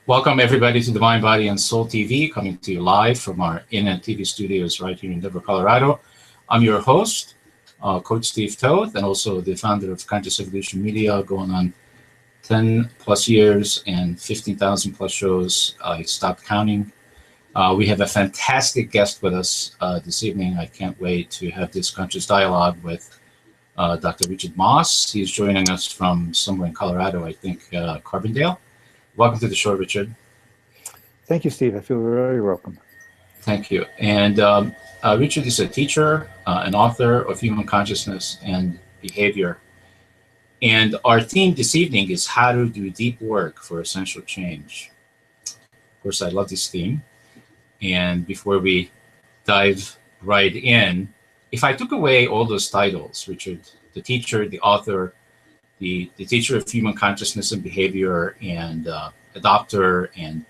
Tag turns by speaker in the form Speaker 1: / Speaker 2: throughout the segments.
Speaker 1: Welcome everybody to the Mind, Body, and Soul TV, coming to you live from our internet TV studios right here in Denver, Colorado. I'm your host, Coach Steve Toth, and also the founder of Conscious Evolution Media, going on 10 plus years and 15,000 plus shows. I stopped counting. We have a fantastic guest with us this evening. I can't wait to have this conscious dialogue with Dr. Richard Moss. He's joining us from somewhere in Colorado, I think Carbondale. Welcome to the show, Richard.
Speaker 2: Thank you, Steve. I feel very welcome.
Speaker 1: Thank you. And Richard is a teacher, an author of human consciousness and behavior. And our theme this evening is how to do deep work for essential change. Of course, I love this theme. And before we dive right in, if I took away all those titles, Richard, the teacher, the author, the teacher of human consciousness and behavior, and a doctor, and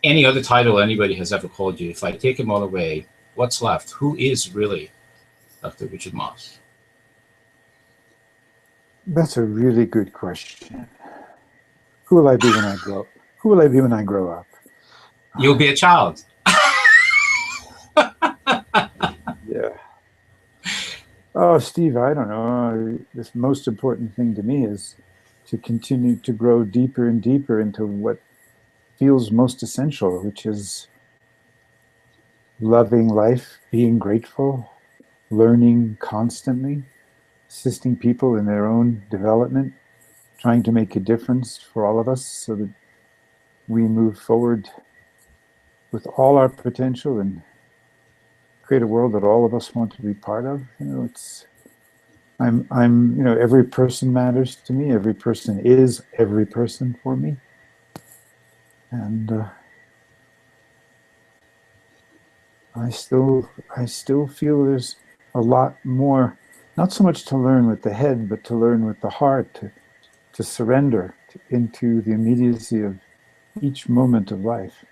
Speaker 1: any other title anybody has ever called you, if I take them all away, what's left? Who is really Dr. Richard Moss?
Speaker 2: That's a really good question. Who will I be when I grow up? Who will I be when I grow up?
Speaker 1: You'll be a child.
Speaker 2: Yeah. Oh, Steve, I don't know. The most important thing to me is to continue to grow deeper and deeper into what feels most essential, which is loving life, being grateful, learning constantly, assisting people in their own development, trying to make a difference for all of us so that we move forward with all our potential and create a world that all of us want to be part of. You know, every person matters to me. Every person is every person for me. And I still feel there's a lot more, not so much to learn with the head, but to learn with the heart, to surrender into the immediacy of each moment of life.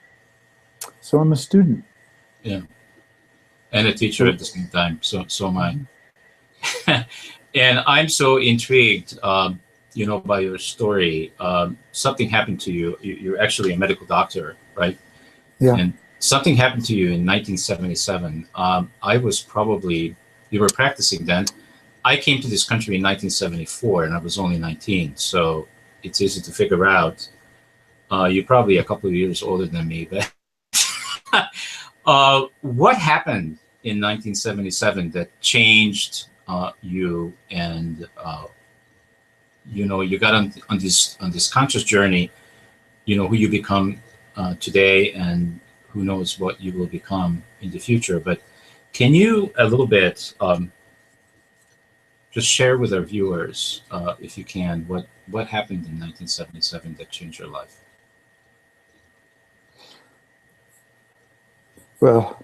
Speaker 2: So I'm a student.
Speaker 1: Yeah. And a teacher at the same time. So am I. And I'm so intrigued, by your story. Something happened to you. You're actually a medical doctor, right?
Speaker 2: Yeah.
Speaker 1: And something happened to you in 1977. You were practicing then. I came to this country in 1974, and I was only 19. So it's easy to figure out. You're probably a couple of years older than me, but what happened in 1977 that changed you, and you got on this conscious journey, who you become today, and who knows what you will become in the future. But can you a little bit just share with our viewers, if you can, what happened in 1977 that changed your life?
Speaker 2: Well,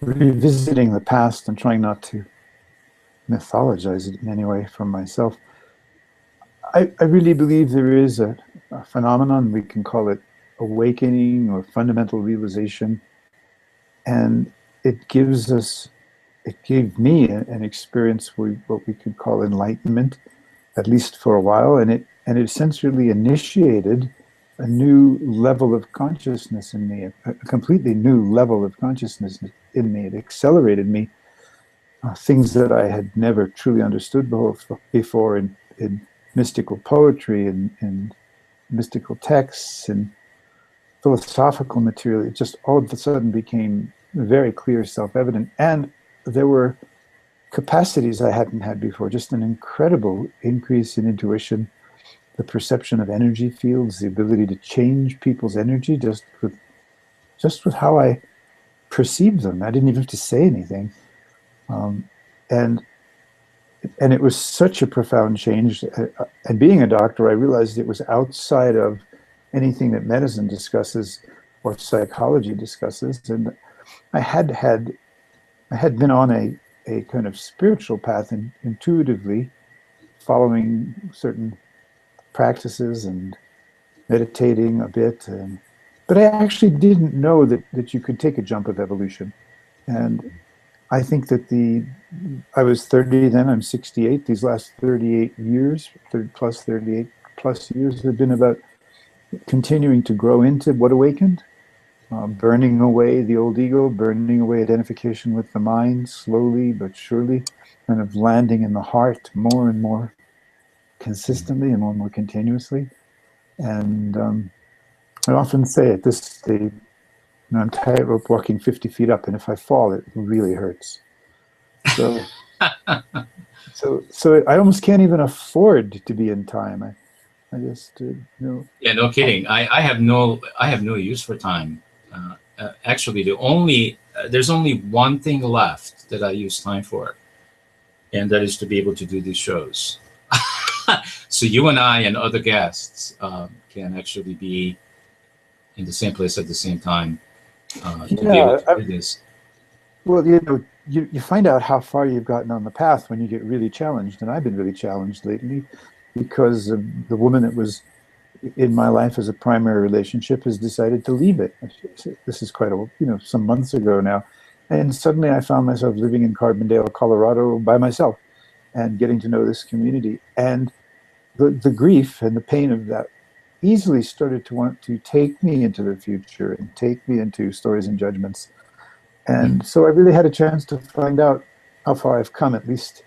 Speaker 2: revisiting the past and trying not to mythologize it in any way from myself, I really believe there is a phenomenon, we can call it awakening or fundamental realization, and it gave me an experience, what we could call enlightenment, at least for a while, and it essentially initiated a new level of consciousness in me, a completely new level of consciousness in me. It accelerated me, things that I had never truly understood before in mystical poetry and mystical texts and philosophical material. It just all of a sudden became very clear, self-evident, and there were capacities I hadn't had before, just an incredible increase in intuition, the perception of energy fields, the ability to change people's energy just with how I perceived them. I didn't even have to say anything. And it was such a profound change. And being a doctor, I realized it was outside of anything that medicine discusses or psychology discusses. And I had been on a kind of spiritual path intuitively, following certain practices and meditating a bit, but I actually didn't know that you could take a jump of evolution. And I think that I was 30 then, I'm 68. These last 38 years, 38 plus years have been about continuing to grow into what awakened, burning away the old ego, burning away identification with the mind, slowly but surely, kind of landing in the heart more and more consistently and more continuously. And I often say at this stage, I'm tightrope walking 50 feet up, and if I fall, it really hurts. So, so I almost can't even afford to be in time. I just,
Speaker 1: Yeah, no kidding. I have no use for time. Actually, there's only one thing left that I use time for, and that is to be able to do these shows. So you and I and other guests can actually be in the same place at the same time to be able
Speaker 2: yeah.
Speaker 1: to do this.
Speaker 2: Well, you find out how far you've gotten on the path when you get really challenged, and I've been really challenged lately because the woman that was in my life as a primary relationship has decided to leave it. This is quite some months ago now, and suddenly I found myself living in Carbondale, Colorado, by myself, and getting to know this community, and the grief and the pain of that easily started to want to take me into the future and take me into stories and judgments. And so I really had a chance to find out how far I've come, at least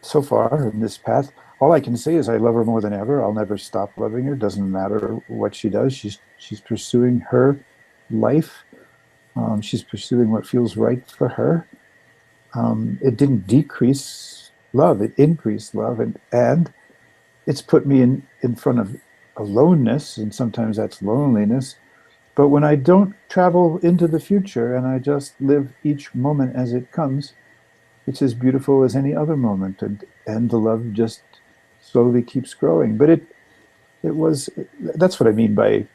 Speaker 2: so far in this path. All I can say is I love her more than ever. I'll never stop loving her. Doesn't matter what she does. She's pursuing her life. She's pursuing what feels right for her. It didn't decrease love. It increased love. And it's put me in front of aloneness, and sometimes that's loneliness. But when I don't travel into the future and I just live each moment as it comes, it's as beautiful as any other moment, and the love just slowly keeps growing. But it was that's what I mean by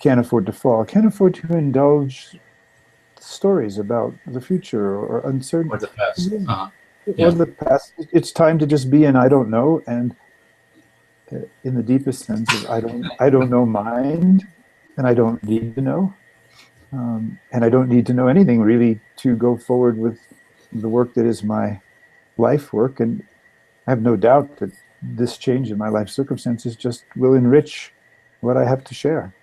Speaker 2: can't afford to fall. Can't afford to indulge stories about the future or uncertain
Speaker 1: Or the past.
Speaker 2: or
Speaker 1: Yeah.
Speaker 2: the past. It's time to just be in I don't know, and in the deepest sense of I don't know mind, and I don't need to know. And I don't need to know anything really to go forward with the work that is my life work. And I have no doubt that this change in my life circumstances just will enrich what I have to share.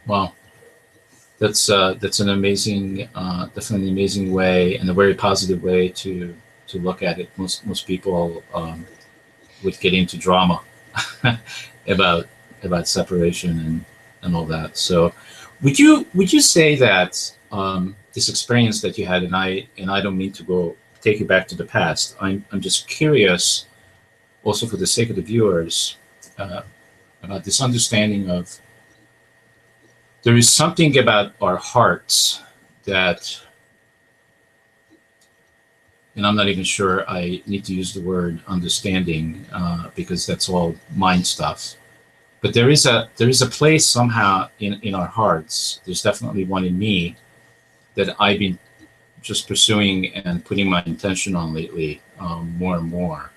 Speaker 1: Wow. That's an amazing, definitely amazing way and a very positive way to look at it. Most people would get into drama about separation and all that. So, would you say that this experience that you had, and I don't mean to go take you back to the past. I'm just curious, also for the sake of the viewers, uh, about this understanding of there is something about our hearts that, and I'm not even sure I need to use the word understanding because that's all mind stuff. But there is a place somehow in our hearts. There's definitely one in me that I've been just pursuing and putting my intention on lately, more and more.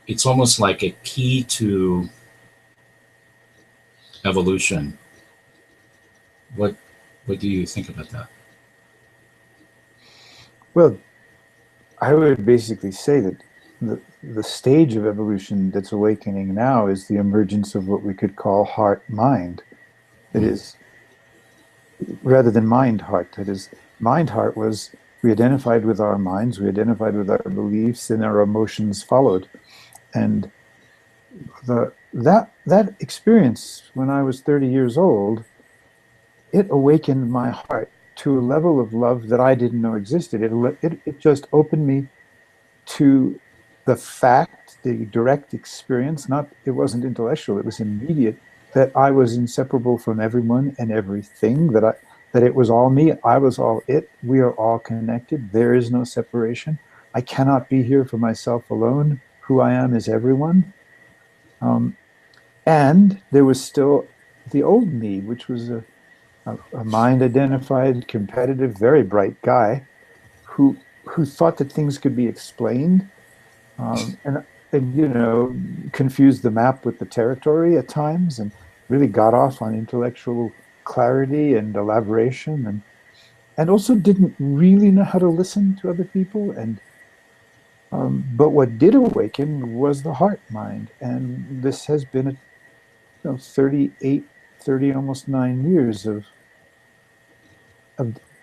Speaker 1: It's almost like a key to evolution. What what do you think about that?
Speaker 2: Well, I would basically say that the stage of evolution that's awakening now is the emergence of what we could call heart mind. It
Speaker 1: Mm.
Speaker 2: is rather than mind heart. It is mind heart was we identified with our minds, we identified with our beliefs, and our emotions followed. And that experience when I was 30 years old, it awakened my heart to a level of love that I didn't know existed. It just opened me to the fact, the direct experience, not it wasn't intellectual, it was immediate, that I was inseparable from everyone and everything, that it was all me, I was all it, we are all connected, there is no separation. I cannot be here for myself alone. Who I am is everyone. Um, and there was still the old me, which was a mind identified, competitive, very bright guy who thought that things could be explained, and confused the map with the territory at times, and really got off on intellectual clarity and elaboration, and also didn't really know how to listen to other people, and But what did awaken was the heart mind. And this has been a 38, 30, almost 9 years of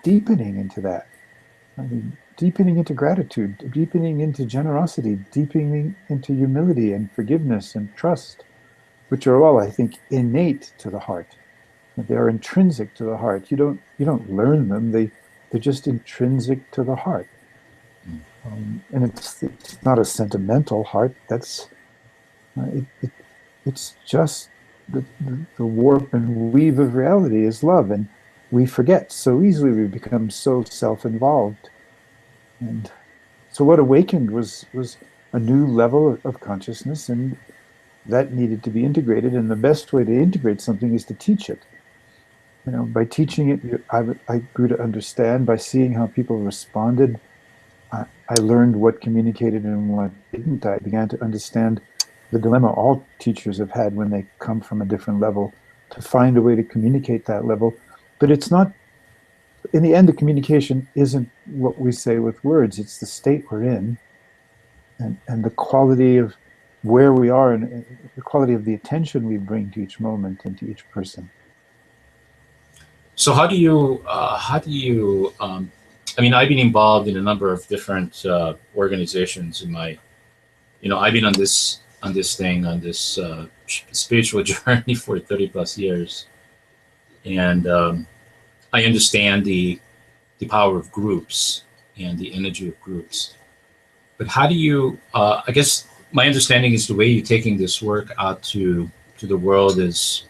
Speaker 2: deepening into that. I mean, deepening into gratitude, deepening into generosity, deepening into humility and forgiveness and trust, which are all, I think, innate to the heart. They are intrinsic to the heart. You don't learn them. They're just intrinsic to the heart. And it's not a sentimental heart. That's it. It's just the warp and weave of reality is love, and we forget so easily. We become so self-involved, and so what awakened was a new level of consciousness, and that needed to be integrated. And the best way to integrate something is to teach it. By teaching it, I grew to understand. By seeing how people responded, I learned what communicated and what didn't. I began to understand the dilemma all teachers have had when they come from a different level, to find a way to communicate that level. But it's not, in the end, the communication isn't what we say with words, it's the state we're in, and the quality of where we are, and the quality of the attention we bring to each moment and to each person.
Speaker 1: So I mean, I've been involved in a number of different organizations in my, I've been on this spiritual journey for 30 plus years. And I understand the power of groups and the energy of groups. But how do you, I guess my understanding is the way you're taking this work out to the world is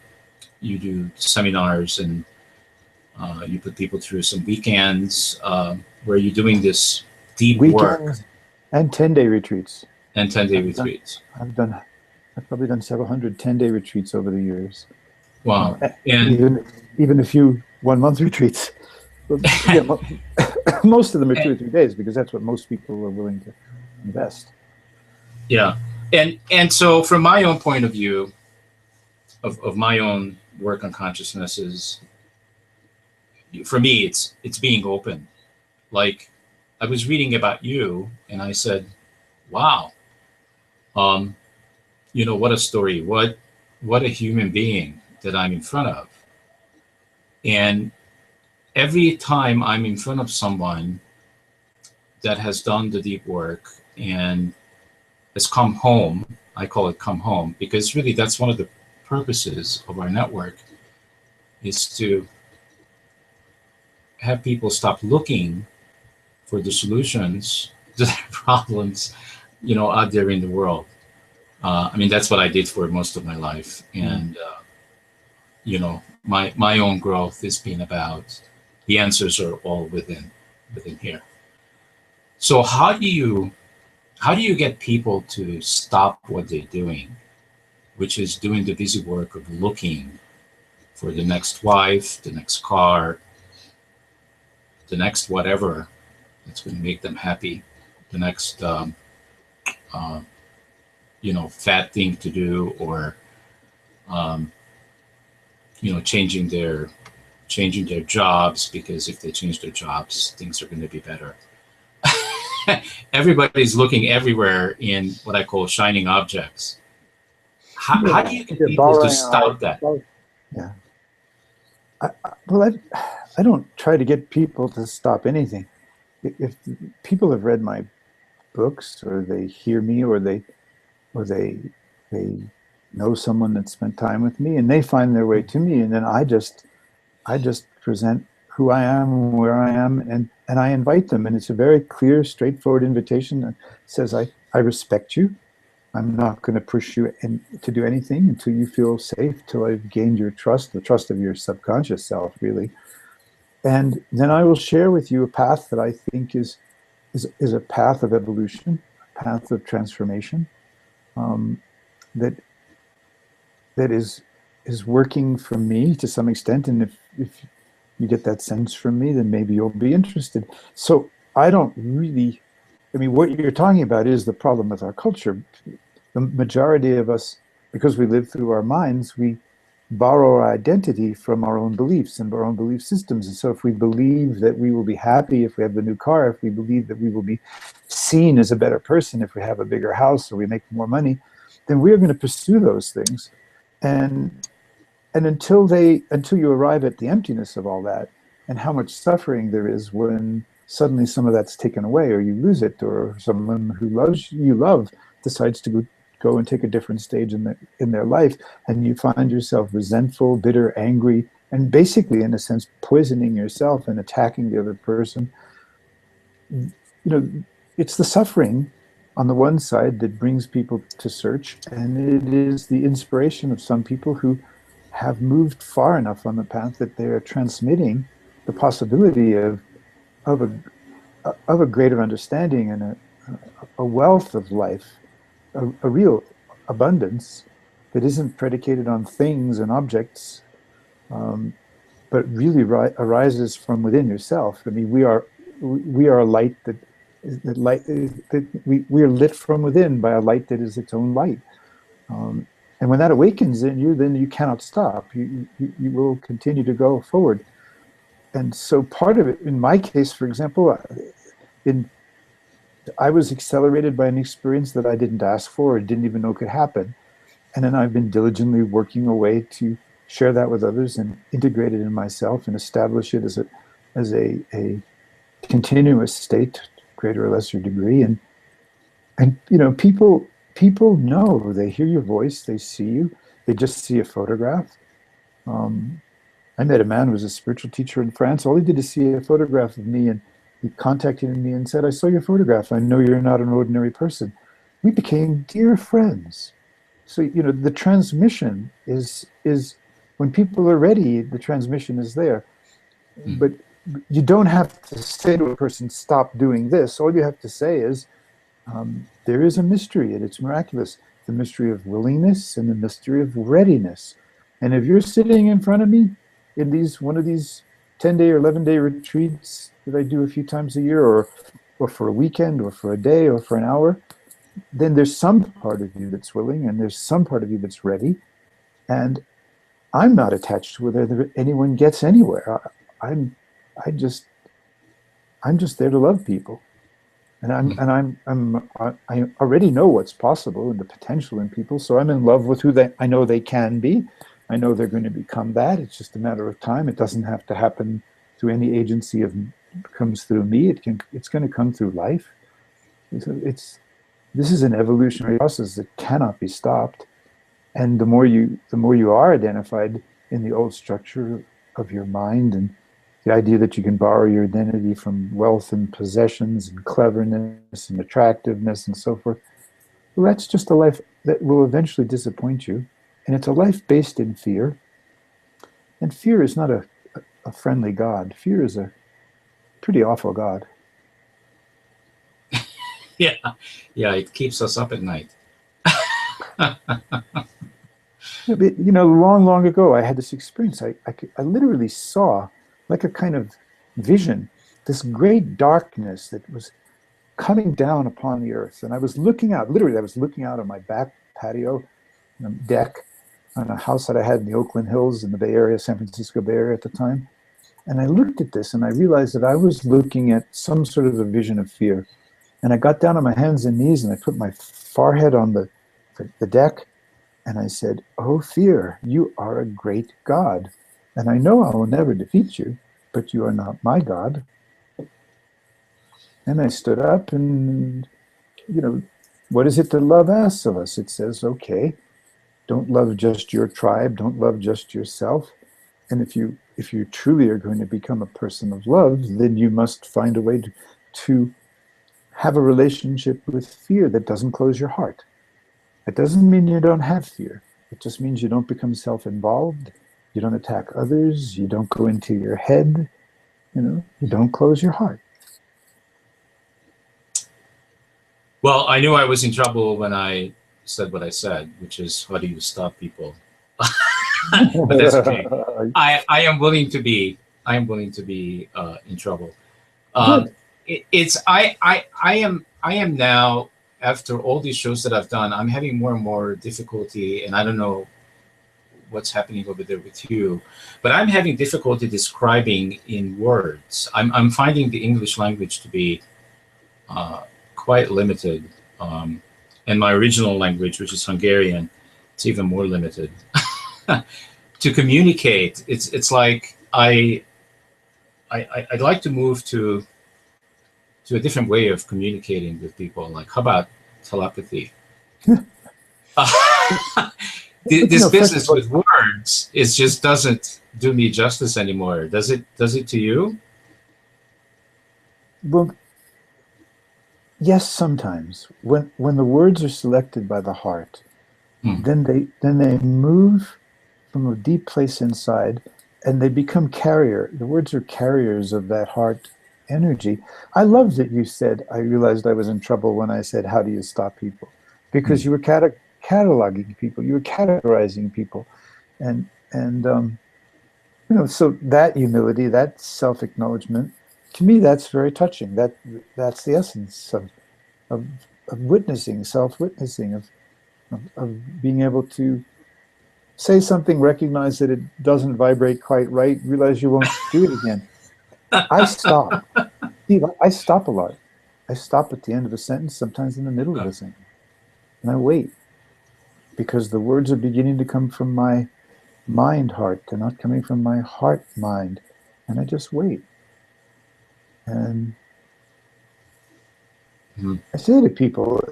Speaker 1: you do seminars and you put people through some weekends where you're doing this deep work.
Speaker 2: Weekends and 10-day retreats.
Speaker 1: And 10-day retreats.
Speaker 2: I've probably done several hundred 10-day retreats over the years.
Speaker 1: Wow. And
Speaker 2: even a few 1-month retreats. Yeah, most of them are 2 or 3 days, because that's what most people are willing to invest.
Speaker 1: Yeah. And so from my own point of view of my own work on consciousness is, for me, it's being open. Like, I was reading about you and I said, wow, what a story, what a human being that I'm in front of. And every time I'm in front of someone that has done the deep work and has come home, I call it come home, because really that's one of the purposes of our network, is to have people stop looking for the solutions to their problems, out there in the world. I mean, that's what I did for most of my life. And, my own growth has been about the answers are all within here. So how do you get people to stop what they're doing, which is doing the busy work of looking for the next wife, the next car, the next whatever that's going to make them happy, the next fat thing to do, or changing their jobs, because if they change their jobs, things are going to be better. Everybody's looking everywhere in what I call shining objects. How do you get people to stop that?
Speaker 2: Yeah. I don't try to get people to stop anything. If people have read my books, or they hear me, or they know someone that spent time with me, and they find their way to me, and then I just present who I am, where I am, and I invite them. And it's a very clear, straightforward invitation that says, I respect you. I'm not going to push you to do anything until you feel safe, till I've gained your trust, the trust of your subconscious self, really. And then I will share with you a path that I think is a path of evolution, a path of transformation, that is working for me to some extent. And if you get that sense from me, then maybe you'll be interested. So I don't really, I mean, what you're talking about is the problem with our culture. The majority of us, because we live through our minds, we borrow our identity from our own beliefs and our own belief systems. And so if we believe that we will be happy if we have the new car, if we believe that we will be seen as a better person if we have a bigger house or we make more money, then we're going to pursue those things. And until you arrive at the emptiness of all that and how much suffering there is when suddenly some of that's taken away or you lose it, or someone who love decides to go and take a different stage in their life, and you find yourself resentful, bitter, angry, and basically in a sense poisoning yourself and attacking the other person. You know, it's the suffering on the one side that brings people to search, and it is the inspiration of some people who have moved far enough on the path that they are transmitting the possibility of a greater understanding and a wealth of life, a real abundance that isn't predicated on things and objects, but really arises from within yourself. I mean, we are a light that we are lit from within by a light that is its own light. And when that awakens in you, then you cannot stop. You will continue to go forward. And so part of it, in my case, for example, I was accelerated by an experience that I didn't ask for or didn't even know could happen. And then I've been diligently working away to share that with others and integrate it in myself and establish it as a continuous state, greater or lesser degree. And you know, people know, they hear your voice, they see you, they just see a photograph. I met a man who was a spiritual teacher in France. All he did is see a photograph of me, and he contacted me and said, "I saw your photograph. I know you're not an ordinary person." We became dear friends. So, you know, the transmission is when people are ready, the transmission is there. But you don't have to say to a person, "Stop doing this." All you have to say is, there is a mystery, and it's miraculous. The mystery of willingness and the mystery of readiness. And if you're sitting in front of me in one of these 10-day or 11-day retreats that I do a few times a year, or for a weekend, or for a day, or for an hour, then there's some part of you that's willing, and there's some part of you that's ready. And I'm not attached to whether anyone gets anywhere. I'm I just I'm just there to love people. And I already know what's possible and the potential in people. So I'm in love with who I know they can be. I know they're going to become that. It's just a matter of time. It doesn't have to happen through any agency of comes through me. It's going to come through life. This is an evolutionary process that cannot be stopped. And the more you are identified in the old structure of your mind, and the idea that you can borrow your identity from wealth and possessions and cleverness and attractiveness and so forth, well, that's just a life that will eventually disappoint you. And it's a life based in fear. And fear is not a friendly God. Fear is a pretty awful God.
Speaker 1: Yeah, yeah, it keeps us up at night.
Speaker 2: You know, long ago, I had this experience. I literally saw, like a kind of vision, this great darkness that was coming down upon the earth. And I was looking out, literally, I was looking out on my back patio deck on a house that I had in the Oakland Hills in the Bay Area, San Francisco Bay Area at the time. And I looked at this and I realized that I was looking at some sort of a vision of fear. And I got down on my hands and knees and I put my forehead on the deck. And I said, "Oh, fear, you are a great God. And I know I will never defeat you, but you are not my God." And I stood up and, you know, what is it that love asks of us? It says, okay, don't love just your tribe, don't love just yourself. And if you truly are going to become a person of love, then you must find a way to have a relationship with fear that doesn't close your heart. It doesn't mean you don't have fear. It just means you don't become self-involved. You don't attack others. You don't go into your head. You know, you don't close your heart.
Speaker 1: Well, I knew I was in trouble when I said what I said, which is, how do you stop people? But that's okay. I am willing to be in trouble.
Speaker 2: Good.
Speaker 1: I am now, after all these shows that I've done, I'm having more and more difficulty, and I don't know what's happening over there with you. But I'm having difficulty describing in words. I'm finding the English language to be quite limited. And my original language, which is Hungarian, it's even more limited. To communicate, it's like I'd like to move to a different way of communicating with people. Like, how about telepathy? This business with words just doesn't do me justice anymore. Does it? Does it to you?
Speaker 2: Well, yes, sometimes when the words are selected by the heart, then they move from a deep place inside, and they become carrier. The words are carriers of that heart energy. I love that you said, I realized I was in trouble when I said, how do you stop people? Because you were cataloging people, you were categorizing people. And so that humility, that self-acknowledgement, to me, that's very touching. That's the essence of witnessing, self-witnessing, of being able to say something, recognize that it doesn't vibrate quite right, realize you won't do it again. I stop. Steve, I stop a lot. I stop at the end of a sentence, sometimes in the middle of a sentence. And I wait, because the words are beginning to come from my mind heart. They're not coming from my heart mind. And I just wait. And I say to people,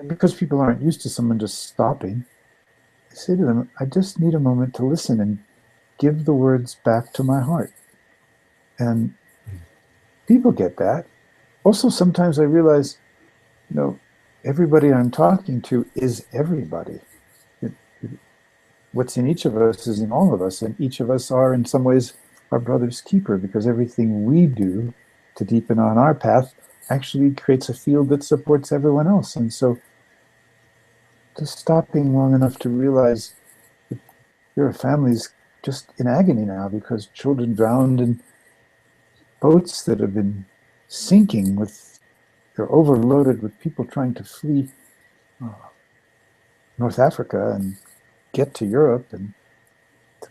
Speaker 2: because people aren't used to someone just stopping, I say to them, I just need a moment to listen and give the words back to my heart. And people get that. Also, sometimes I realize, everybody I'm talking to is everybody. What's in each of us is in all of us, and each of us are, in some ways, our brother's keeper, because everything we do to deepen on our path actually creates a field that supports everyone else. And so, just stopping long enough to realize that your family's just in agony now because children drowned in boats that have been sinking they're overloaded with people trying to flee North Africa and get to Europe and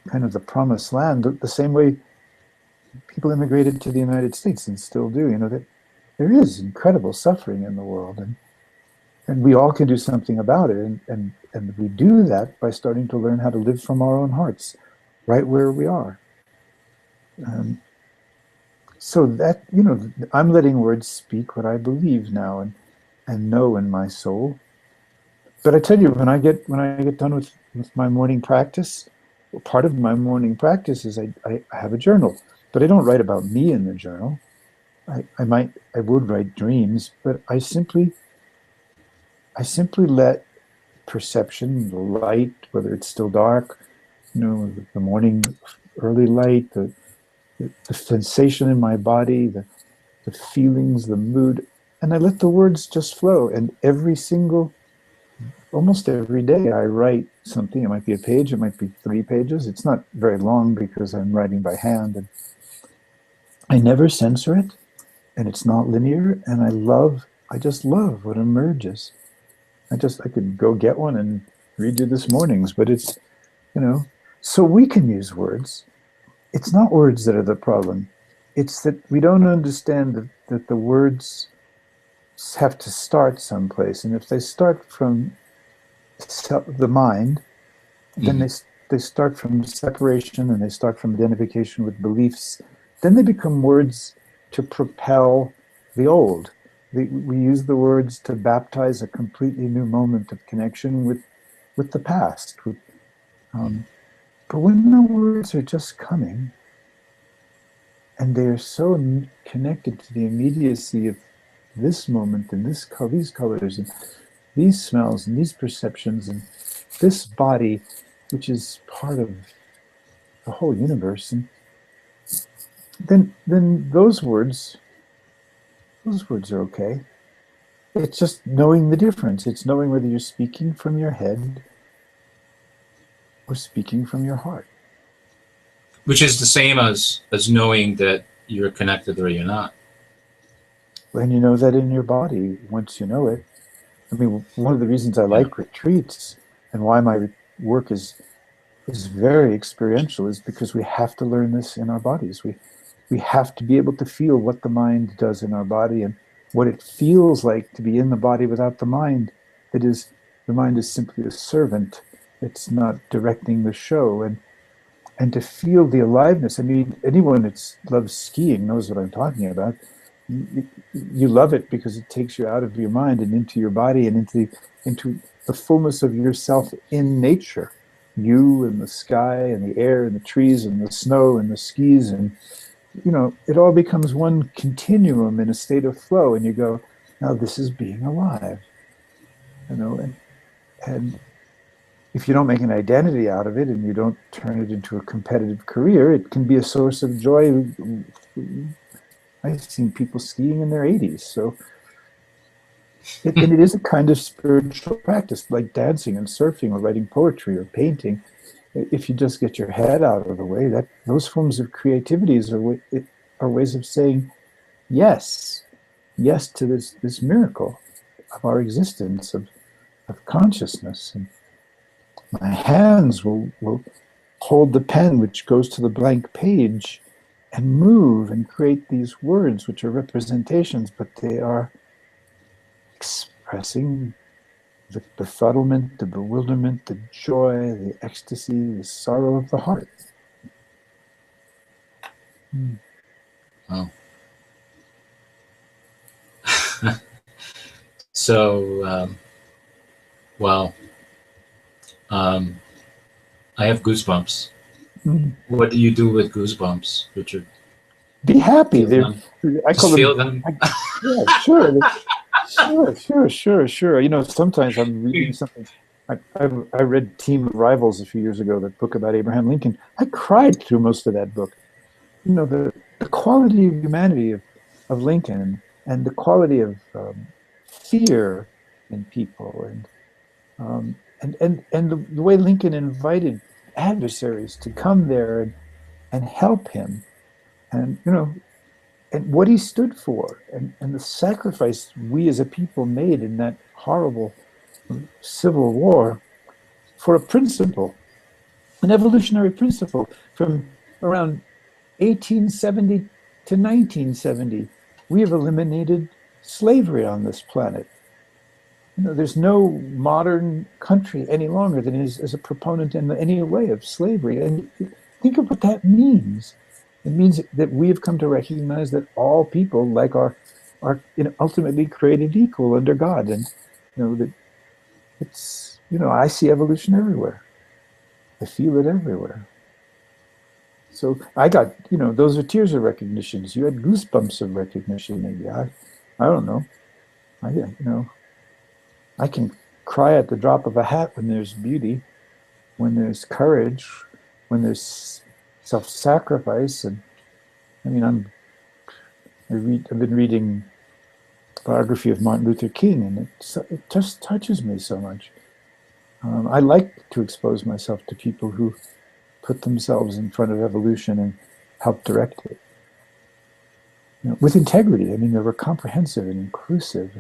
Speaker 2: kind of the promised land, the same way people immigrated to the United States and still do. That there is incredible suffering in the world, and we all can do something about it. And we do that by starting to learn how to live from our own hearts, right where we are. So that, I'm letting words speak what I believe now and know in my soul. But I tell you, when I get done with my morning practice, part of my morning practice is I have a journal, but I don't write about me in the journal. I would write dreams, but I simply let perception, the light, whether it's still dark, the morning early light, the sensation in my body, the feelings, the mood, and I let the words just flow. And almost every day I write something. It might be a page, it might be 3 pages. It's not very long because I'm writing by hand, and I never censor it, and it's not linear, and I just love what emerges. I could go get one and read you this morning's, but it's, so we can use words. It's not words that are the problem. It's that we don't understand that the words have to start someplace. And if they start from the mind, then they start from separation, and they start from identification with beliefs. Then they become words to propel the old. We use the words to baptize a completely new moment of connection with the past. But when the words are just coming, and they are so connected to the immediacy of this moment and these colors and these smells and these perceptions and this body, which is part of the whole universe, and then those words are okay. It's just knowing the difference. It's knowing whether you're speaking from your head or speaking from your heart.
Speaker 1: Which is the same as knowing that you're connected or you're not.
Speaker 2: When you know that in your body, once you know it. I mean, one of the reasons I like retreats and why my work is is very experiential is because we have to learn this in our bodies. We have to be able to feel what the mind does in our body and what it feels like to be in the body without the mind. It is the mind is simply a servant. It's not directing the show. And to feel the aliveness. I mean, anyone that loves skiing knows what I'm talking about. You love it because it takes you out of your mind and into your body and into the fullness of yourself in nature. You and the sky and the air and the trees and the snow and the skis, and it all becomes one continuum in a state of flow, and you go, now this is being alive. And if you don't make an identity out of it and you don't turn it into a competitive career, it can be a source of joy. I've seen people skiing in their 80s. So, and it is a kind of spiritual practice, like dancing and surfing or writing poetry or painting. If you just get your head out of the way, those forms of creativities are ways of saying yes to this miracle of our existence, of consciousness. And my hands will hold the pen, which goes to the blank page, and move and create these words, which are representations, but they are expressing the befuddlement, the bewilderment, the joy, the ecstasy, the sorrow of the heart.
Speaker 1: Wow. So, wow. I have goosebumps. What do you do with goosebumps, Richard?
Speaker 2: Be happy.
Speaker 1: I call them. Feel them.
Speaker 2: Yeah, sure. Sometimes I'm reading something. I read Team of Rivals a few years ago, that book about Abraham Lincoln. I cried through most of that book. The quality of humanity of Lincoln and the quality of fear in people, and the way Lincoln invited adversaries to come there and help him, and and what he stood for, and the sacrifice we as a people made in that horrible Civil War for a principle, an evolutionary principle from around 1870 to 1970. We have eliminated slavery on this planet. There's no modern country any longer that is as a proponent in any way of slavery. And think of what that means. It means that we have come to recognize that all people, like, are ultimately created equal under God, and that it's I see evolution everywhere. I feel it everywhere. So I got those are tears of recognition. You had goosebumps of recognition. Maybe I don't know. I can cry at the drop of a hat when there's beauty, when there's courage, when there's self-sacrifice. And I mean, I've been reading the biography of Martin Luther King, and it just touches me so much. I like to expose myself to people who put themselves in front of evolution and help direct it. With integrity. I mean, they were comprehensive and inclusive.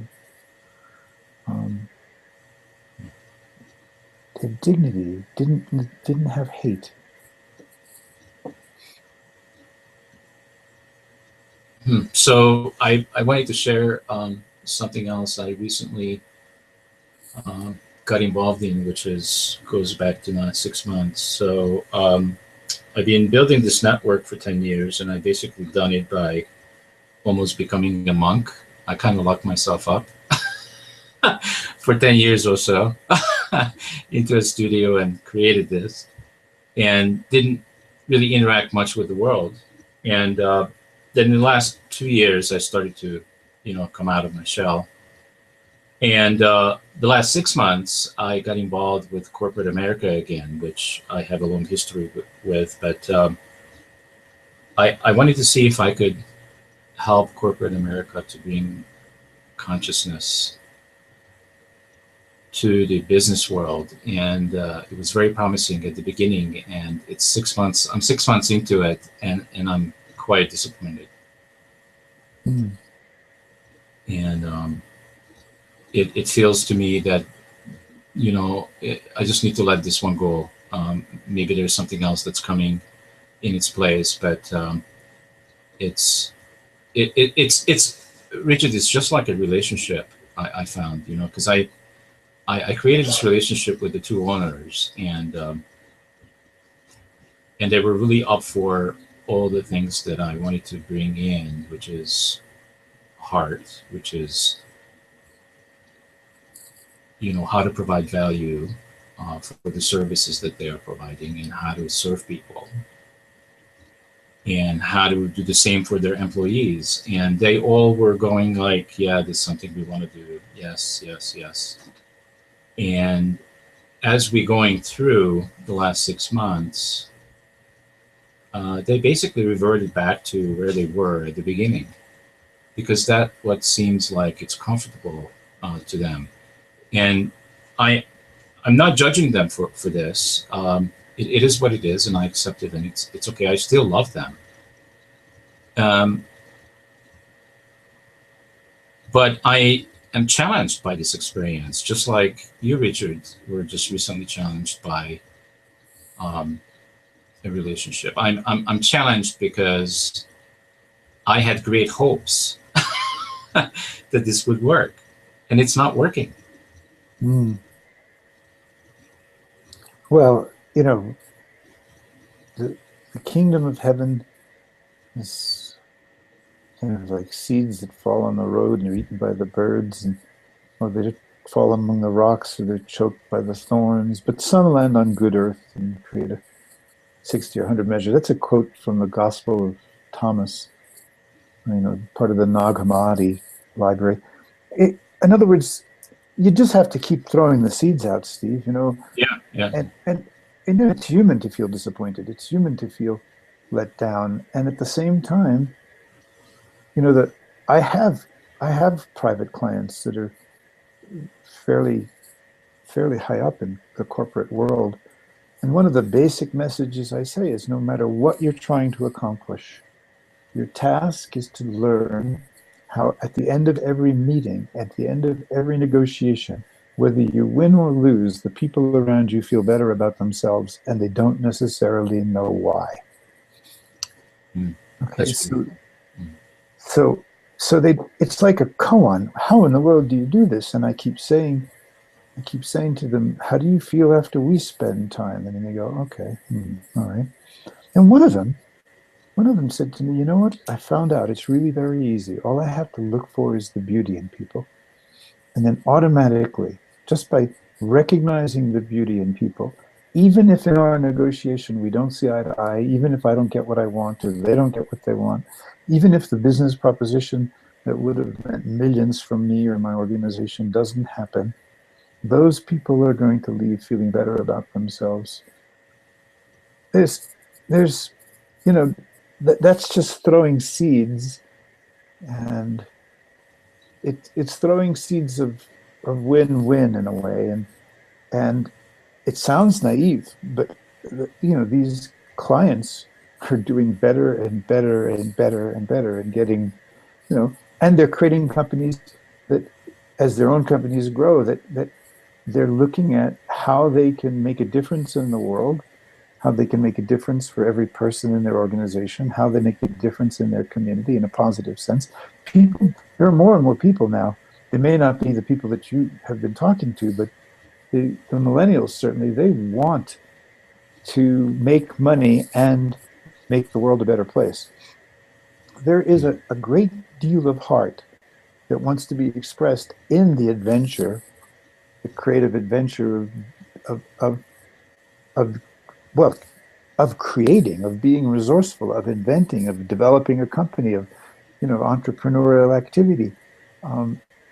Speaker 2: Had dignity, didn't have hate.
Speaker 1: So I wanted to share something else I recently got involved in, which goes back to now 6 months. So I've been building this network for 10 years, and I've basically done it by almost becoming a monk. I kind of locked myself up for 10 years or so into a studio and created this, and didn't really interact much with the world. And then in the last 2 years, I started to, come out of my shell. And the last 6 months, I got involved with corporate America again, which I have a long history with. But I wanted to see if I could help corporate America to bring consciousness to the business world. And it was very promising at the beginning. And it's 6 months. I'm 6 months into it, and I'm quite disappointed. And it feels to me that I just need to let this one go. Maybe there's something else that's coming in its place, but it's it's Richard. It's just like a relationship. I found, because I created this relationship with the two owners, and they were really up for all the things that I wanted to bring in, which is heart, which is how to provide value for the services that they are providing, and how to serve people, and how to do the same for their employees. And they all were going like, yeah, this is something we want to do. Yes, yes, yes. And as we going through the last 6 months, they basically reverted back to where they were at the beginning, because that what seems like it's comfortable to them. And I'm not judging them for this. It is what it is, and I accept it, and it's okay. I still love them. But I am challenged by this experience, just like you, Richard, were just recently challenged by a relationship. I'm challenged because I had great hopes that this would work, and it's not working.
Speaker 2: Mm. Well, the kingdom of heaven is kind of like seeds that fall on the road and are eaten by the birds, or they fall among the rocks, or they're choked by the thorns. But some land on good earth and create a 60 or 100 measure. That's a quote from the Gospel of Thomas, part of the Nag Hammadi library. In other words, you just have to keep throwing the seeds out, Steve.
Speaker 1: Yeah.
Speaker 2: And it's human to feel disappointed. It's human to feel let down. And at the same time, that I have private clients that are fairly high up in the corporate world. And one of the basic messages I say is, no matter what you're trying to accomplish, your task is to learn how, at the end of every meeting, at the end of every negotiation, whether you win or lose, the people around you feel better about themselves, and they don't necessarily know why. Okay, so it's like a koan. How in the world do you do this? And I keep saying to them, how do you feel after we spend time? And then they go, okay, all right. And one of them said to me, you know what? I found out it's really very easy. All I have to look for is the beauty in people. And then automatically, just by recognizing the beauty in people, even if in our negotiation we don't see eye to eye, even if I don't get what I want or they don't get what they want, even if the business proposition that would have meant millions from me or my organization doesn't happen, those people are going to leave feeling better about themselves. There's that's just throwing seeds, and it's throwing seeds of win-win in a way, and it sounds naive, but these clients are doing better and better and better and better, and getting, and they're creating companies that, as their own companies grow, that they're looking at how they can make a difference in the world, how they can make a difference for every person in their organization, how they make a difference in their community in a positive sense. There are more and more people now. They may not be the people that you have been talking to, but the millennials, certainly, they want to make money and make the world a better place. There is a great deal of heart that wants to be expressed in the adventure, the creative adventure of creating, of being resourceful, of inventing, of developing a company, of entrepreneurial activity.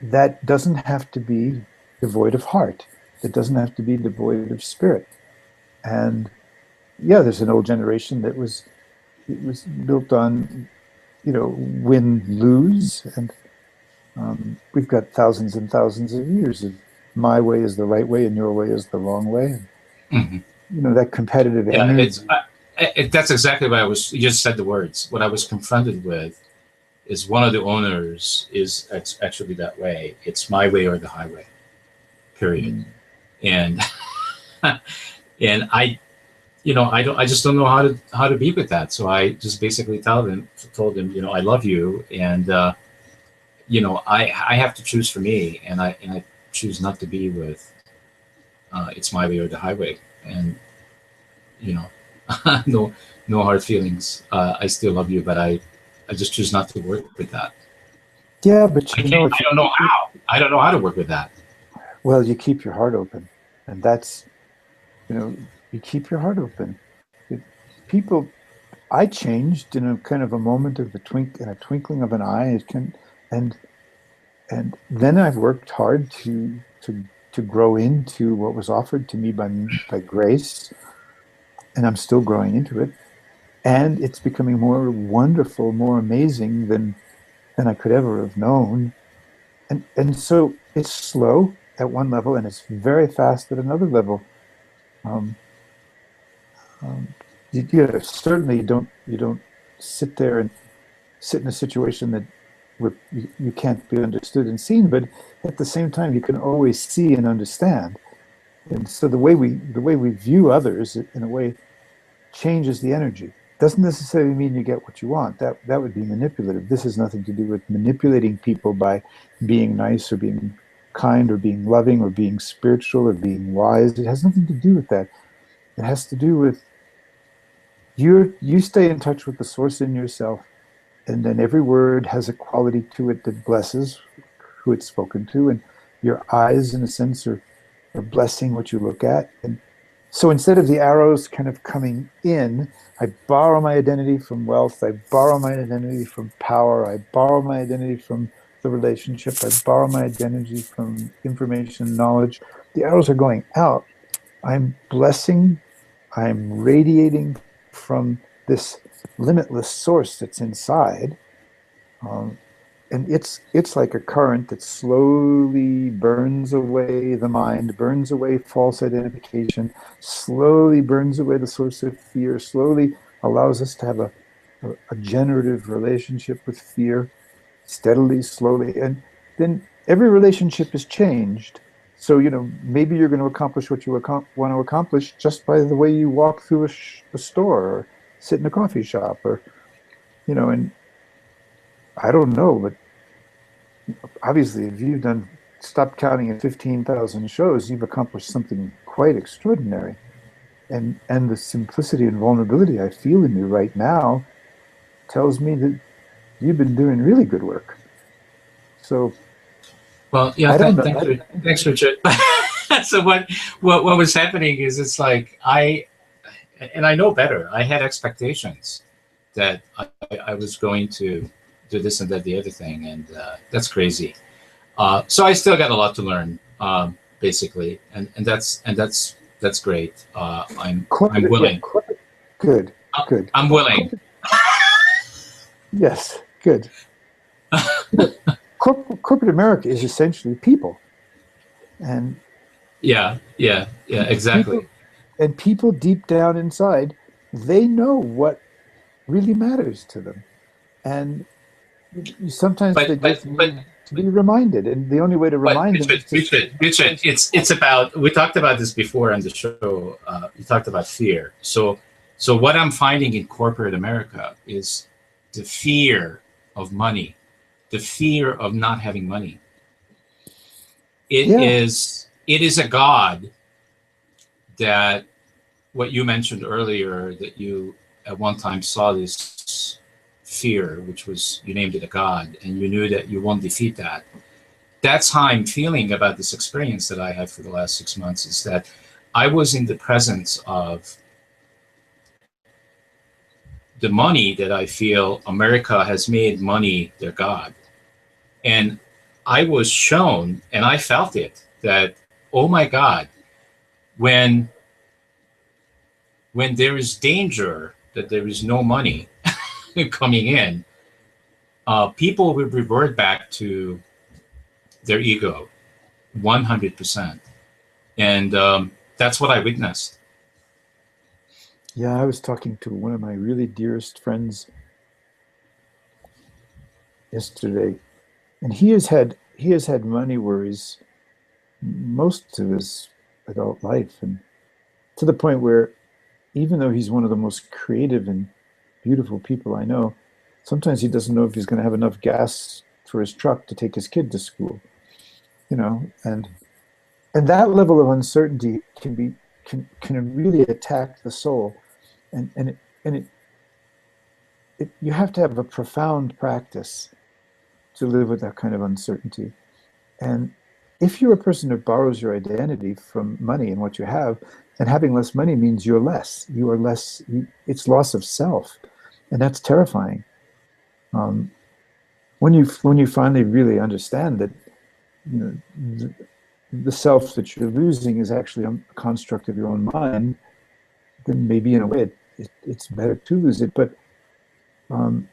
Speaker 2: That doesn't have to be devoid of heart. That doesn't have to be devoid of spirit. And yeah, there's an old generation that was built on win lose, and we've got thousands and thousands of years of my way is the right way and your way is the wrong way. That competitive energy.
Speaker 1: That's exactly what you just said the words. What I was confronted with is one of the owners is actually that way. It's my way or the highway, period. And and I just don't know how to be with that. So I just basically told him, I love you, and I have to choose for me, and I choose not to be with it's my way or the highway, and you know, no no hard feelings. I still love you, but I just choose not to work with that.
Speaker 2: Yeah, but
Speaker 1: I can't. I don't know how. I don't know how to work with that.
Speaker 2: well, you keep your heart open, and that's, you know, you keep your heart open. It, people, I changed in a kind of a moment of in a twinkling of an eye. And and then I've worked hard to grow into what was offered to me by grace, and I'm still growing into it. And it's becoming more wonderful, more amazing than I could ever have known. And so it's slow at one level, and it's very fast at another level. Um, um, certainly you don't sit there and sit in a situation that where you can't be understood and seen, but at the same time you can always see and understand. And so the way we view others in a way changes the energy. Doesn't necessarily mean you get what you want. That would be manipulative. This has nothing to do with manipulating people by being nice or being kind or being loving or being spiritual or being wise. It has nothing to do with that. It has to do with you stay in touch with the source in yourself, and then every word has a quality to it that blesses who it's spoken to, and your eyes, in a sense, are blessing what you look at. And so instead of the arrows kind of coming in, I borrow my identity from wealth, I borrow my identity from power, I borrow my identity from the relationship, I borrow my identity from information, knowledge. The arrows are going out. I'm blessing, I'm radiating from this limitless source that's inside. Um, and it's like a current that slowly burns away the mind, burns away false identification, slowly burns away the source of fear, slowly allows us to have a generative relationship with fear, steadily, slowly. And then every relationship is changed. So, maybe you're going to accomplish what you want to accomplish just by the way you walk through a store or sit in a coffee shop or, and I don't know, but obviously, if you've stopped counting at 15,000 shows, you've accomplished something quite extraordinary. And the simplicity and vulnerability I feel in you right now tells me that you've been doing really good work. So
Speaker 1: Well, yeah.
Speaker 2: I don't know.
Speaker 1: Thanks, Richard. So what was happening is it's like I know better. I had expectations that I was going to do this and that the other thing, and that's crazy. So I still got a lot to learn, basically, and that's great. I'm
Speaker 2: Corporate, yeah,
Speaker 1: willing.
Speaker 2: good, good.
Speaker 1: I'm willing.
Speaker 2: Yes, good. Corporate America is essentially people, and
Speaker 1: Yeah, yeah, yeah,
Speaker 2: people
Speaker 1: exactly.
Speaker 2: and people deep down inside, they know what really matters to them, and sometimes
Speaker 1: But
Speaker 2: they
Speaker 1: but
Speaker 2: just
Speaker 1: but
Speaker 2: need to be reminded, and the only way to
Speaker 1: but
Speaker 2: remind them is to
Speaker 1: Richard, it's about. We talked about this before on the show. We talked about fear. So what I'm finding in corporate America is the fear of money, the fear of not having money. It
Speaker 2: yeah,
Speaker 1: is it is a god that what you mentioned earlier, that you at one time saw this fear, which was, you named it a god, and you knew that you won't defeat that. That's how I'm feeling about this experience that I had for the last 6 months, is that I was in the presence of the money that I feel America has made money their god. And I was shown, and I felt it, that, oh my God, when there is danger, that there is no money coming in, people will revert back to their ego 100%. And that's what I witnessed.
Speaker 2: yeah. I was talking to one of my really dearest friends yesterday, and he has had money worries most of his adult life, and to the point where even though he's one of the most creative and beautiful people I know, sometimes he doesn't know if he's going to have enough gas for his truck to take his kid to school. You know, and that level of uncertainty can really attack the soul, and you have to have a profound practice to live with that kind of uncertainty. And if you're a person who borrows your identity from money and what you have, then having less money means you're less. You are less. It's loss of self, and that's terrifying. Um, when you finally really understand that, you know, the self that you're losing is actually a construct of your own mind, then maybe in a way it's better to lose it. But um,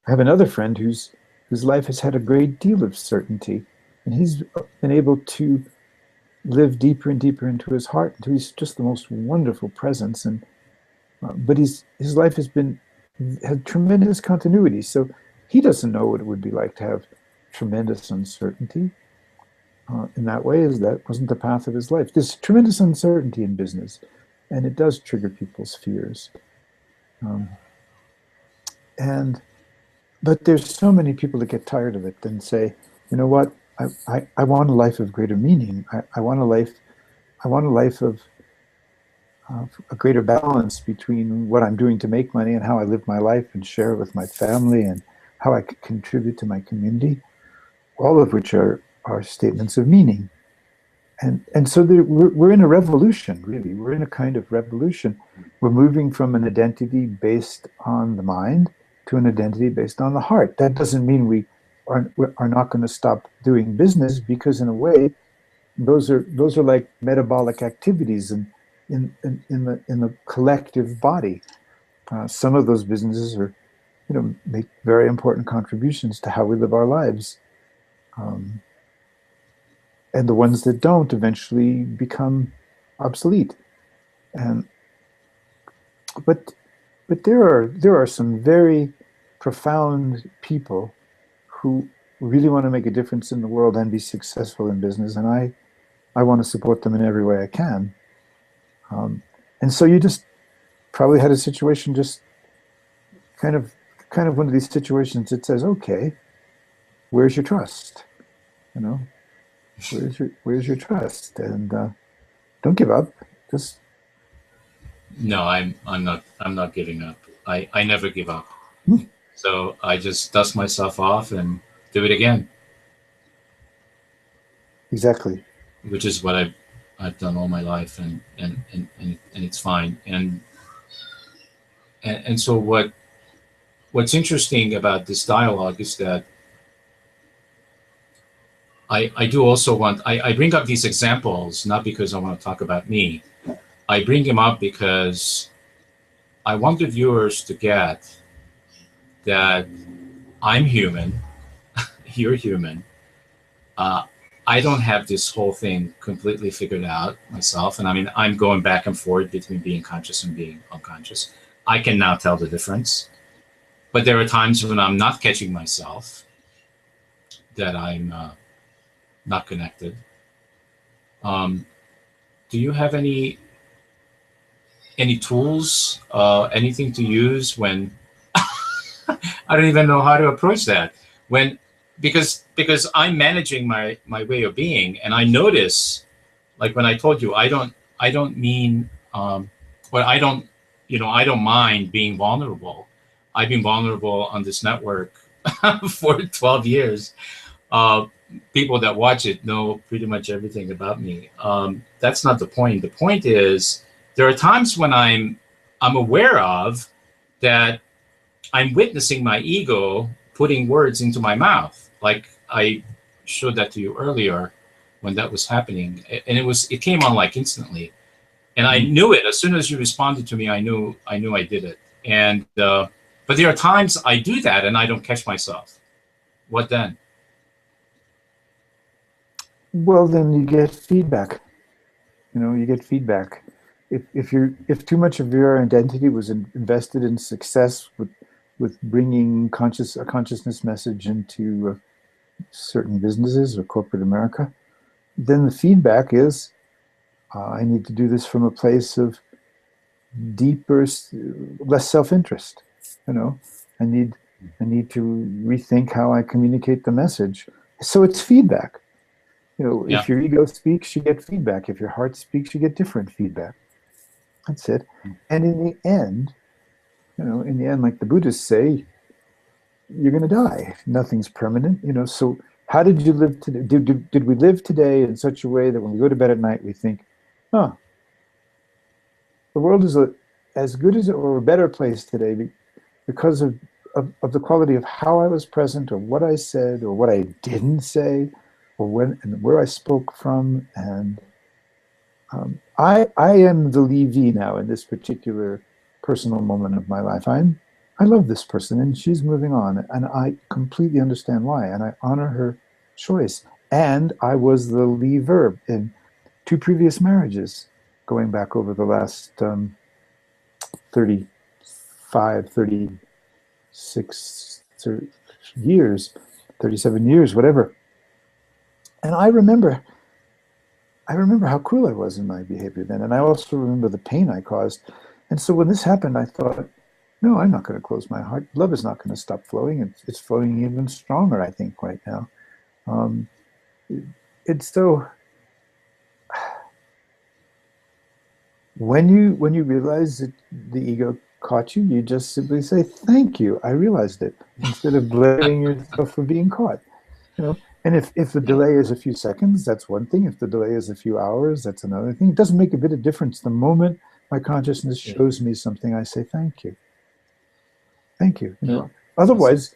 Speaker 2: I have another friend whose life has had a great deal of certainty, and he's been able to live deeper and deeper into his heart until he's just the most wonderful presence. And but his life had tremendous continuity, so he doesn't know what it would be like to have tremendous uncertainty. In that way, is that wasn't the path of his life. There's tremendous uncertainty in business, and it does trigger people's fears. Um, and But there's so many people that get tired of it and say, you know what, I want a life of greater meaning. I want a life of a greater balance between what I'm doing to make money and how I live my life and share it with my family and how I could contribute to my community, all of which are statements of meaning. And so we're in a revolution, really. We're in a kind of revolution. We're moving from an identity based on the mind to an identity based on the heart. That doesn't mean we are not going to stop doing business, because in a way, those are like metabolic activities in the collective body. Some of those businesses are, you know, make very important contributions to how we live our lives. Um, and the ones that don't eventually become obsolete. And but there are some very profound people who really want to make a difference in the world and be successful in business, and I want to support them in every way I can. Um, and so you just probably had a situation, just kind of one of these situations that says, okay, where's your trust? You know, where's your trust? And don't give up. Just
Speaker 1: No, I'm not giving up. I never give up.
Speaker 2: hmm,
Speaker 1: So I just dust myself off and do it again,
Speaker 2: exactly.
Speaker 1: which is what I've done all my life, and it's fine. And so what's interesting about this dialogue is that I do also want I bring up these examples not because I want to talk about me. I bring them up because I want the viewers to get that I'm human, you're human. Uh, I don't have this whole thing completely figured out myself. And I mean, I'm going back and forth between being conscious and being unconscious. I can now tell the difference. But there are times when I'm not catching myself, that I'm not connected. Um, do you have any tools, anything to use when I don't even know how to approach that? When because I'm managing my way of being, and I notice, like when I told you, I don't mean well, I don't, you know, I don't mind being vulnerable. I've been vulnerable on this network for 12 years. uh, People that watch it know pretty much everything about me. That's not the point. The point is there are times when I'm aware of that I'm witnessing my ego putting words into my mouth. Like I showed that to you earlier when that was happening, and it came on like instantly, and I knew it as soon as you responded to me. I knew I did it, and but there are times I do that and I don't catch myself. What then?
Speaker 2: Well, then you get feedback. You know, you get feedback. If too much of your identity was invested in success with bringing a consciousness message into certain businesses or corporate America, then the feedback is, I need to do this from a place of deeper, less self-interest. You know, I need I need to rethink how I communicate the message. So it's feedback. You know,
Speaker 1: Yeah.
Speaker 2: if your ego speaks, you get feedback. If your heart speaks, you get different feedback. That's it. And in the end, you know, in the end, like the Buddhists say, you're going to die. Nothing's permanent. You know, so how did you live today? Did we live today in such a way that when we go to bed at night, we think, huh, the world is as good as it or a better place today because of the quality of how I was present or what I said or what I didn't say or when and where I spoke from. And I am the Levi now in this particular personal moment of my life. I love this person and she's moving on and I completely understand why and I honor her choice. And I was the leaver in 2 previous marriages going back over the last 35, 36 years, 37 years, whatever. And I remember how cruel I was in my behavior then. And I also remember the pain I caused. And so when this happened, I thought, no, I'm not going to close my heart. Love is not going to stop flowing. It's flowing even stronger, I think, right now. Um, it's so when you realize that the ego caught you, you just simply say, thank you, I realized it, instead of blaming yourself for being caught. You know, and if the delay is a few seconds, that's one thing. If the delay is a few hours, that's another thing. It doesn't make a bit of difference. The moment my consciousness
Speaker 1: Yeah.
Speaker 2: shows me something, I say thank you. Thank you. You
Speaker 1: Yeah.
Speaker 2: know, otherwise,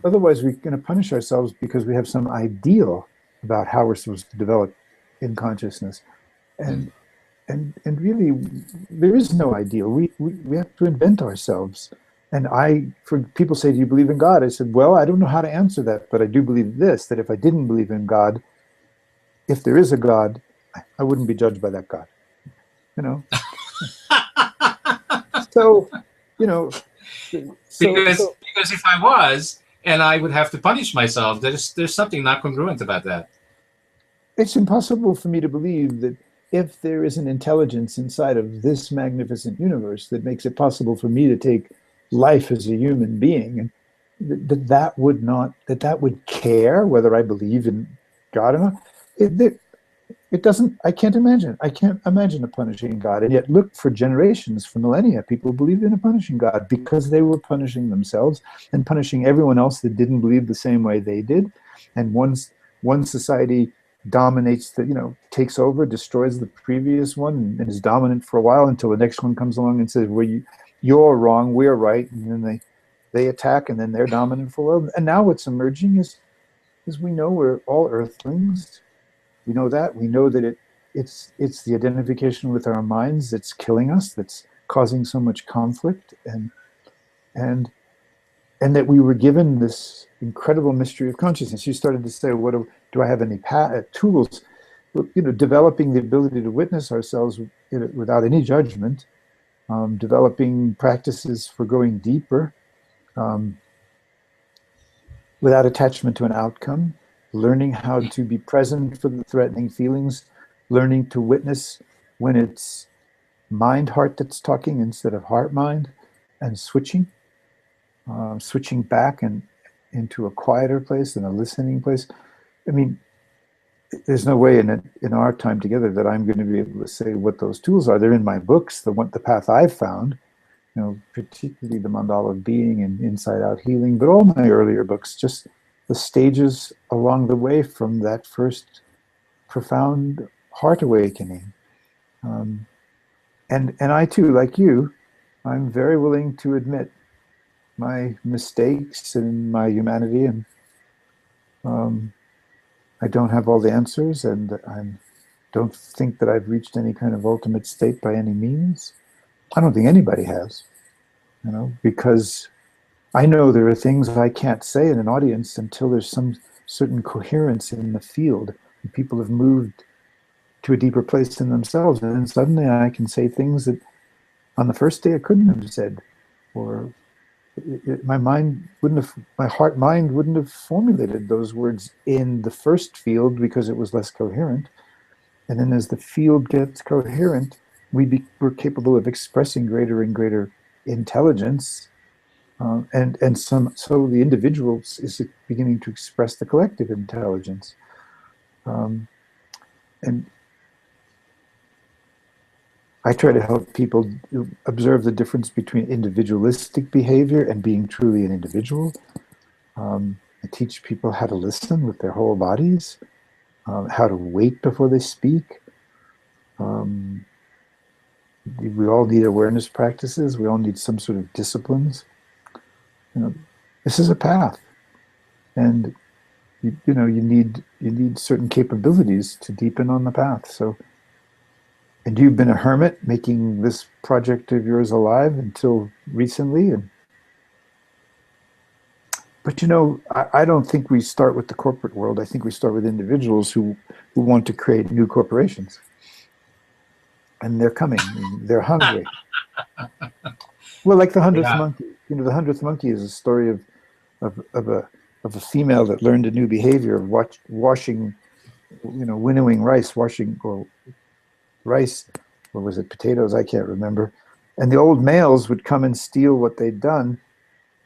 Speaker 2: otherwise we're going to punish ourselves because we have some ideal about how we're supposed to develop in consciousness. And and really there is no ideal. We have to invent ourselves. And for people say, do you believe in God? I said, well, I don't know how to answer that, but I do believe this, that if I didn't believe in God, if there is a God, I wouldn't be judged by that God. You know? So, you know,
Speaker 1: Because if I was, and I would have to punish myself, there's something not congruent about that.
Speaker 2: it's impossible for me to believe that if there is an intelligence inside of this magnificent universe that makes it possible for me to take life as a human being and that would care whether I believe in God or not. It doesn't. I can't imagine a punishing God. And yet look, for generations, for millennia, people believed in a punishing God because they were punishing themselves and punishing everyone else that didn't believe the same way they did. And once one society dominates, takes over, destroys the previous one, and is dominant for a while until the next one comes along and says, well, you're wrong, we're right. And then they attack, and then they're dominant for a while. And now what's emerging is we know we're all earthlings. We know that. We know that it's the identification with our minds that's killing us, that's causing so much conflict, and and that we were given this incredible mystery of consciousness. You started to say, "What do I have any tools?" Developing the ability to witness ourselves without any judgment, developing practices for going deeper, um, without attachment to an outcome, learning how to be present for the threatening feelings, learning to witness when it's mind heart that's talking instead of heart mind, and switching back and into a quieter place and a listening place. I mean, there's no way in our time together that I'm going to be able to say what those tools are. They're in my books, the path I've found, particularly the Mandala of Being and Inside Out Healing, but all my earlier books, just the stages along the way from that first profound heart awakening. And I too, like you, I'm very willing to admit my mistakes and my humanity, and I don't have all the answers, and I don't think that I've reached any kind of ultimate state by any means. I don't think anybody has, because I know there are things I can't say in an audience until there's some certain coherence in the field. And people have moved to a deeper place in themselves, and then suddenly I can say things that on the first day I couldn't have said, or my heart mind wouldn't have formulated those words in the first field because it was less coherent. And then as the field gets coherent, we're capable of expressing greater and greater intelligence. So the individual is beginning to express the collective intelligence. Um, and I try to help people observe the difference between individualistic behavior and being truly an individual. I teach people how to listen with their whole bodies, how to wait before they speak. Um, we all need awareness practices. We all need some sort of disciplines. You know, this is a path, and you need certain capabilities to deepen on the path. So, and you've been a hermit making this project of yours alive until recently, but I don't think we start with the corporate world. I think we start with individuals who want to create new corporations. And they're coming. They're hungry. Well, like the hundredth
Speaker 1: Yeah.
Speaker 2: monkey. The hundredth monkey is a story of a female that learned a new behavior of washing, winnowing rice, washing or rice, or was it potatoes? I can't remember. And the old males would come and steal what they'd done.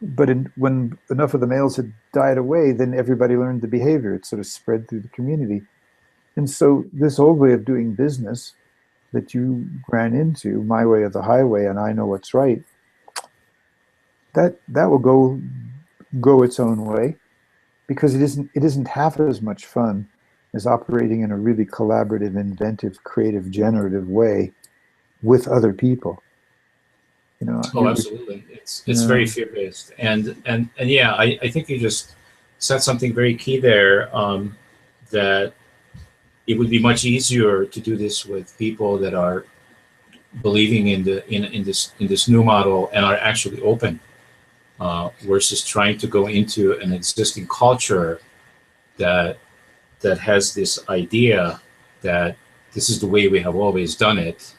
Speaker 2: But when enough of the males had died away, then everybody learned the behavior. It sort of spread through the community. And so this old way of doing business that you ran into, my way or the highway, and I know what's right, that will go its own way, because it isn't half as much fun as operating in a really collaborative, inventive, creative, generative way with other people.
Speaker 1: Oh, absolutely. It's very
Speaker 2: Yeah.
Speaker 1: fear based, and yeah, I think you just said something very key there. That it would be much easier to do this with people that are believing in this new model and are actually open, versus trying to go into an existing culture that has this idea that this is the way we have always done it,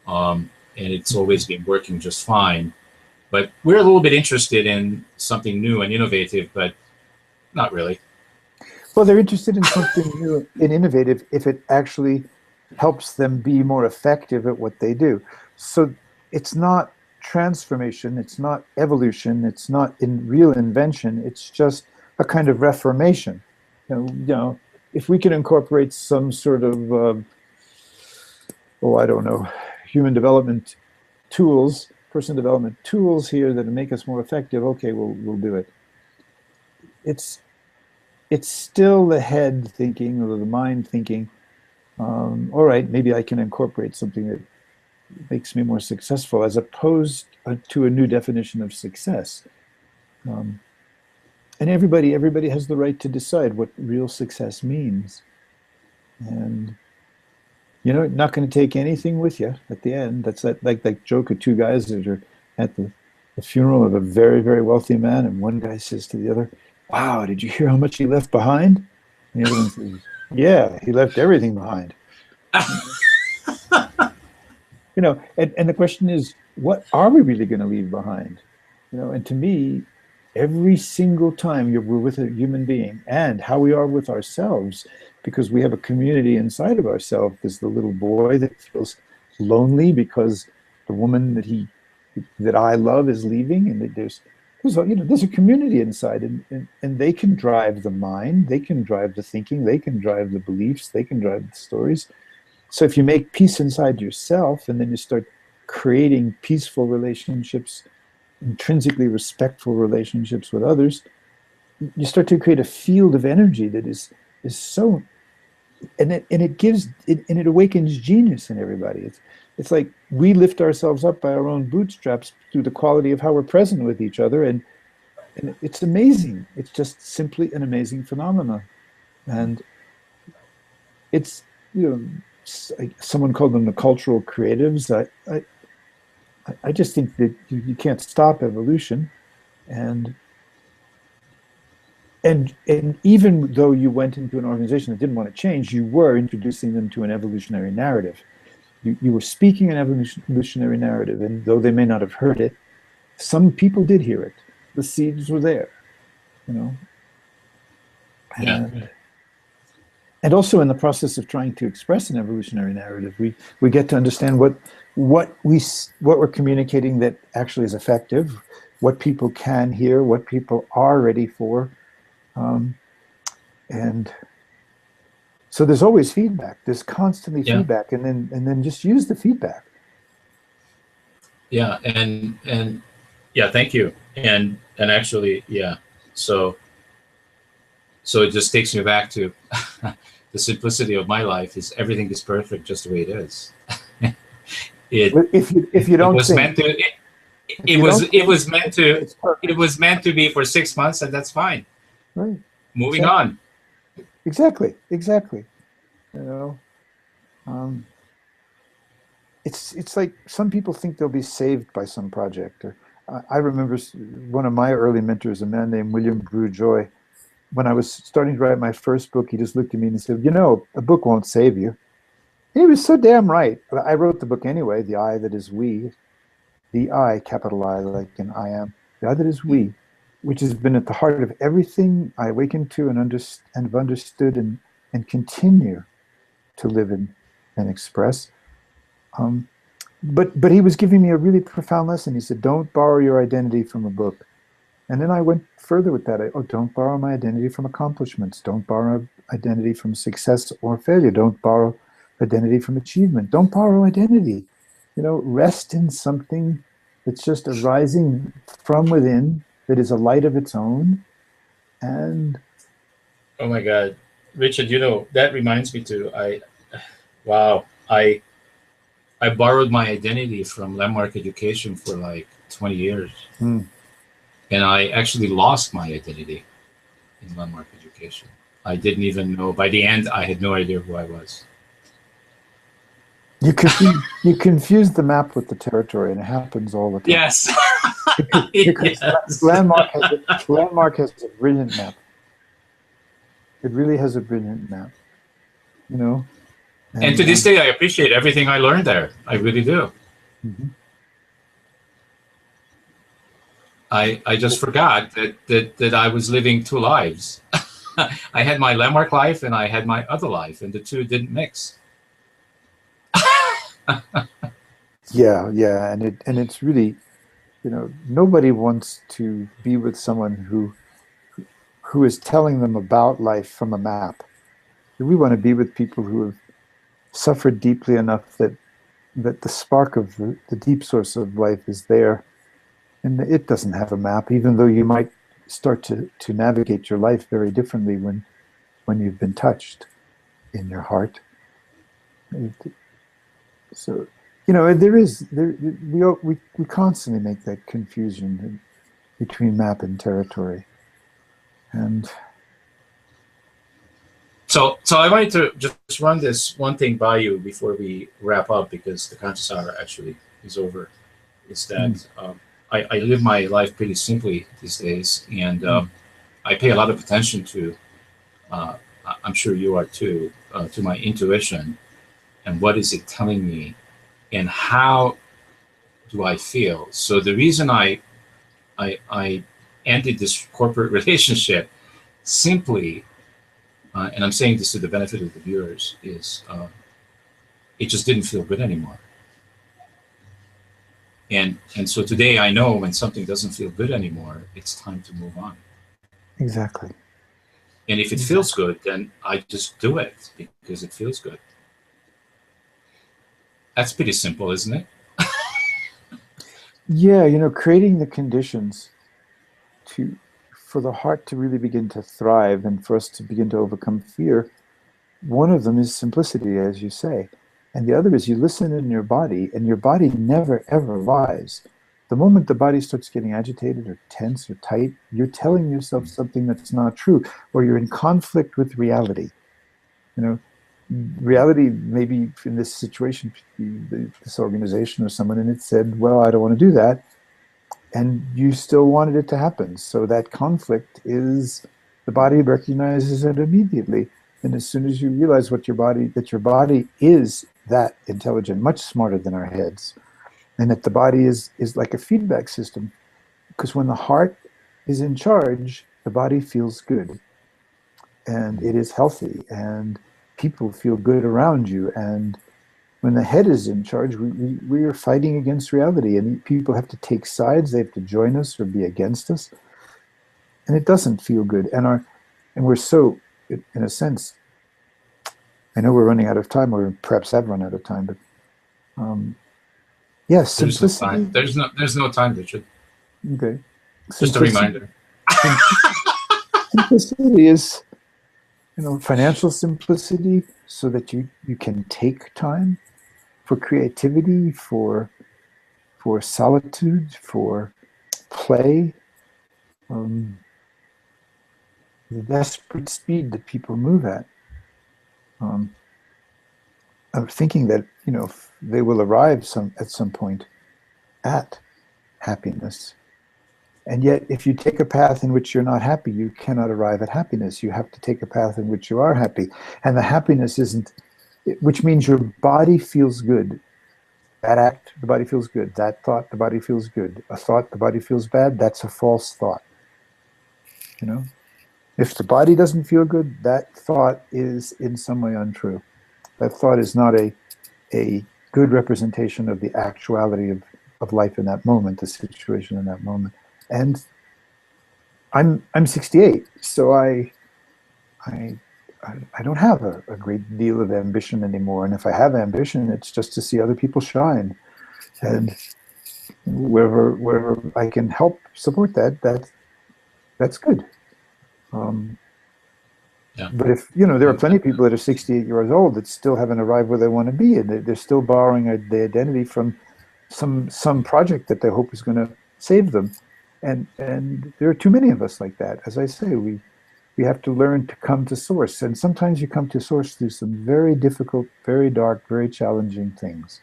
Speaker 1: and it's always been working just fine. But we're a little bit interested in something new and innovative, but not really.
Speaker 2: Well, they're interested in something new and innovative if it actually helps them be more effective at what they do. So it's not transformation, it's not evolution, it's not in real invention, it's just a kind of reformation. If we can incorporate some sort of, I don't know, human development tools, person development tools here that make us more effective, okay, we'll do it. It's it's still the head thinking or the mind thinking, all right, maybe I can incorporate something that makes me more successful, as opposed to a new definition of success. Um, and everybody has the right to decide what real success means. And not going to take anything with you at the end. That's that joke of two guys that are at the funeral of a very, very wealthy man, and one guy says to the other, "Wow, did you hear how much he left behind?" And the other one says, "Yeah, he left everything behind." And the question is, what are we really going to leave behind? And to me, every single time we're with a human being, and how we are with ourselves, because we have a community inside of ourselves. There's the little boy that feels lonely because the woman that I love is leaving, and there's a community inside, and they can drive the mind, they can drive the thinking, they can drive the beliefs, they can drive the stories. So if you make peace inside yourself, and then you start creating peaceful relationships, intrinsically respectful relationships with others, you start to create a field of energy that is so, and it awakens genius in everybody. It's like we lift ourselves up by our own bootstraps through the quality of how we're present with each other, and it's amazing. It's just simply an amazing phenomenon. And it's, someone called them the cultural creatives. I just think that you can't stop evolution, and even though you went into an organization that didn't want to change, you were introducing them to an evolutionary narrative. You were speaking an evolutionary narrative, and though they may not have heard it, some people did hear it. The seeds were there, you know.
Speaker 1: Yeah.
Speaker 2: And also in the process of trying to express an evolutionary narrative, we get to understand what we're communicating that actually is effective, what people can hear, what people are ready for, and so there's always feedback. There's constantly
Speaker 1: Yeah.
Speaker 2: feedback, and then just use the feedback.
Speaker 1: Yeah. And yeah, thank you. And actually, yeah. So it just takes me back to the simplicity of my life is everything is perfect just the way it is.
Speaker 2: If you don't
Speaker 1: was
Speaker 2: think,
Speaker 1: meant to
Speaker 2: it's perfect.
Speaker 1: it was meant to be for 6 months, and that's fine.
Speaker 2: Right.
Speaker 1: Moving
Speaker 2: Exactly.
Speaker 1: on.
Speaker 2: Exactly. You know, it's like some people think they'll be saved by some project. Or I remember one of my early mentors, a man named William Brew Joy. When I was starting to write my first book, he just looked at me and said, "You know, a book won't save you." And he was so damn right. But I wrote the book anyway. The I that is we, the I, capital I, like in I am, the I that is we, which has been at the heart of everything I awakened to and have understood and continue to live in and express. Um, but he was giving me a really profound lesson. He said, "Don't borrow your identity from a book." And then I went further with that. Don't borrow my identity from accomplishments. Don't borrow identity from success or failure. Don't borrow identity from achievement. Don't borrow identity. You know, rest in something that's just arising from within, that is a light of its own. And
Speaker 1: Oh my God, Richard, that reminds me to wow, I borrowed my identity from Landmark Education for like 20 years,
Speaker 2: hmm,
Speaker 1: and I actually lost my identity in Landmark Education. I didn't even know. By the end, I had no idea who I was.
Speaker 2: you confuse the map with the territory, and it happens all the time.
Speaker 1: Yes.
Speaker 2: Because
Speaker 1: Yes.
Speaker 2: Landmark has a brilliant map. It really has a brilliant map, you know.
Speaker 1: And to this day, I appreciate everything I learned there. I really do.
Speaker 2: Mhm.
Speaker 1: I just forgot that I was living two lives. I had my Landmark life and I had my other life, and the two didn't mix.
Speaker 2: Yeah, and it's really, you know, nobody wants to be with someone who is telling them about life from a map. We want to be with people who have suffered deeply enough that the spark of the deep source of life is there, and it doesn't have a map, even though you might start to navigate your life very differently when you've been touched in your heart. So, you know, we constantly make that confusion between map and territory, and
Speaker 1: So I wanted to just run this one thing by you before we wrap up, because the conscious hour actually is over. Is that I live my life pretty simply these days, and I pay a lot of attention to. I'm sure you are too, to my intuition, and what is it telling me, and how do I feel. So the reason I ended this corporate relationship simply, and I'm saying this to the benefit of the viewers, is it just didn't feel good anymore. And so today I know when something doesn't feel good anymore, it's time to move on.
Speaker 2: exactly.
Speaker 1: And if it feels good, then I just do it because it feels good. That's pretty simple, isn't it?
Speaker 2: Yeah, you know, creating the conditions to for the heart to really begin to thrive and for us to begin to overcome fear. One of them is simplicity, as you say, and the other is you listen in your body, and your body never ever lies. The moment the body starts getting agitated or tense or tight, you're telling yourself something that's not true, or you're in conflict with reality. You know, reality, maybe in this situation, this organization or someone, and it said, well, I don't want to do that, and you still wanted it to happen. So that conflict is, the body recognizes it immediately, and as soon as you realize that your body is that intelligent, much smarter than our heads, and that the body is like a feedback system, because when the heart is in charge, the body feels good, and it is healthy, and people feel good around you. And when the head is in charge, we are fighting against reality, and people have to take sides. They have to join us or be against us, and it doesn't feel good. And we're so, in a sense, I know we're running out of time, or perhaps have run out of time, but yes,
Speaker 1: There's no
Speaker 2: simplicity.
Speaker 1: time. There's no time, Richard.
Speaker 2: Okay,
Speaker 1: Just a reminder.
Speaker 2: Simplicity is, financial simplicity, so that you can take time for creativity, for solitude, for play. The desperate speed that people move at. I'm thinking that they will arrive at some point at happiness, and yet if you take a path in which you're not happy, you cannot arrive at happiness. You have to take a path in which you are happy, and the happiness isn't, which means your body feels good. That act, the body feels good. That thought, the body feels good. A thought, the body feels bad. That's a false thought. If the body doesn't feel good, that thought is in some way untrue. That thought is not a good representation of the actuality of life in that moment, the situation in that moment. And I'm 68, so I don't have a great deal of ambition anymore. And if I have ambition, it's just to see other people shine. And wherever I can help support that's good. But if there are plenty of people that are 68 years old that still haven't arrived where they want to be, and they're still borrowing the identity from some project that they hope is going to save them. And there are too many of us like that. As I say, we have to learn to come to source, and sometimes you come to source through some very difficult, very dark, very challenging things.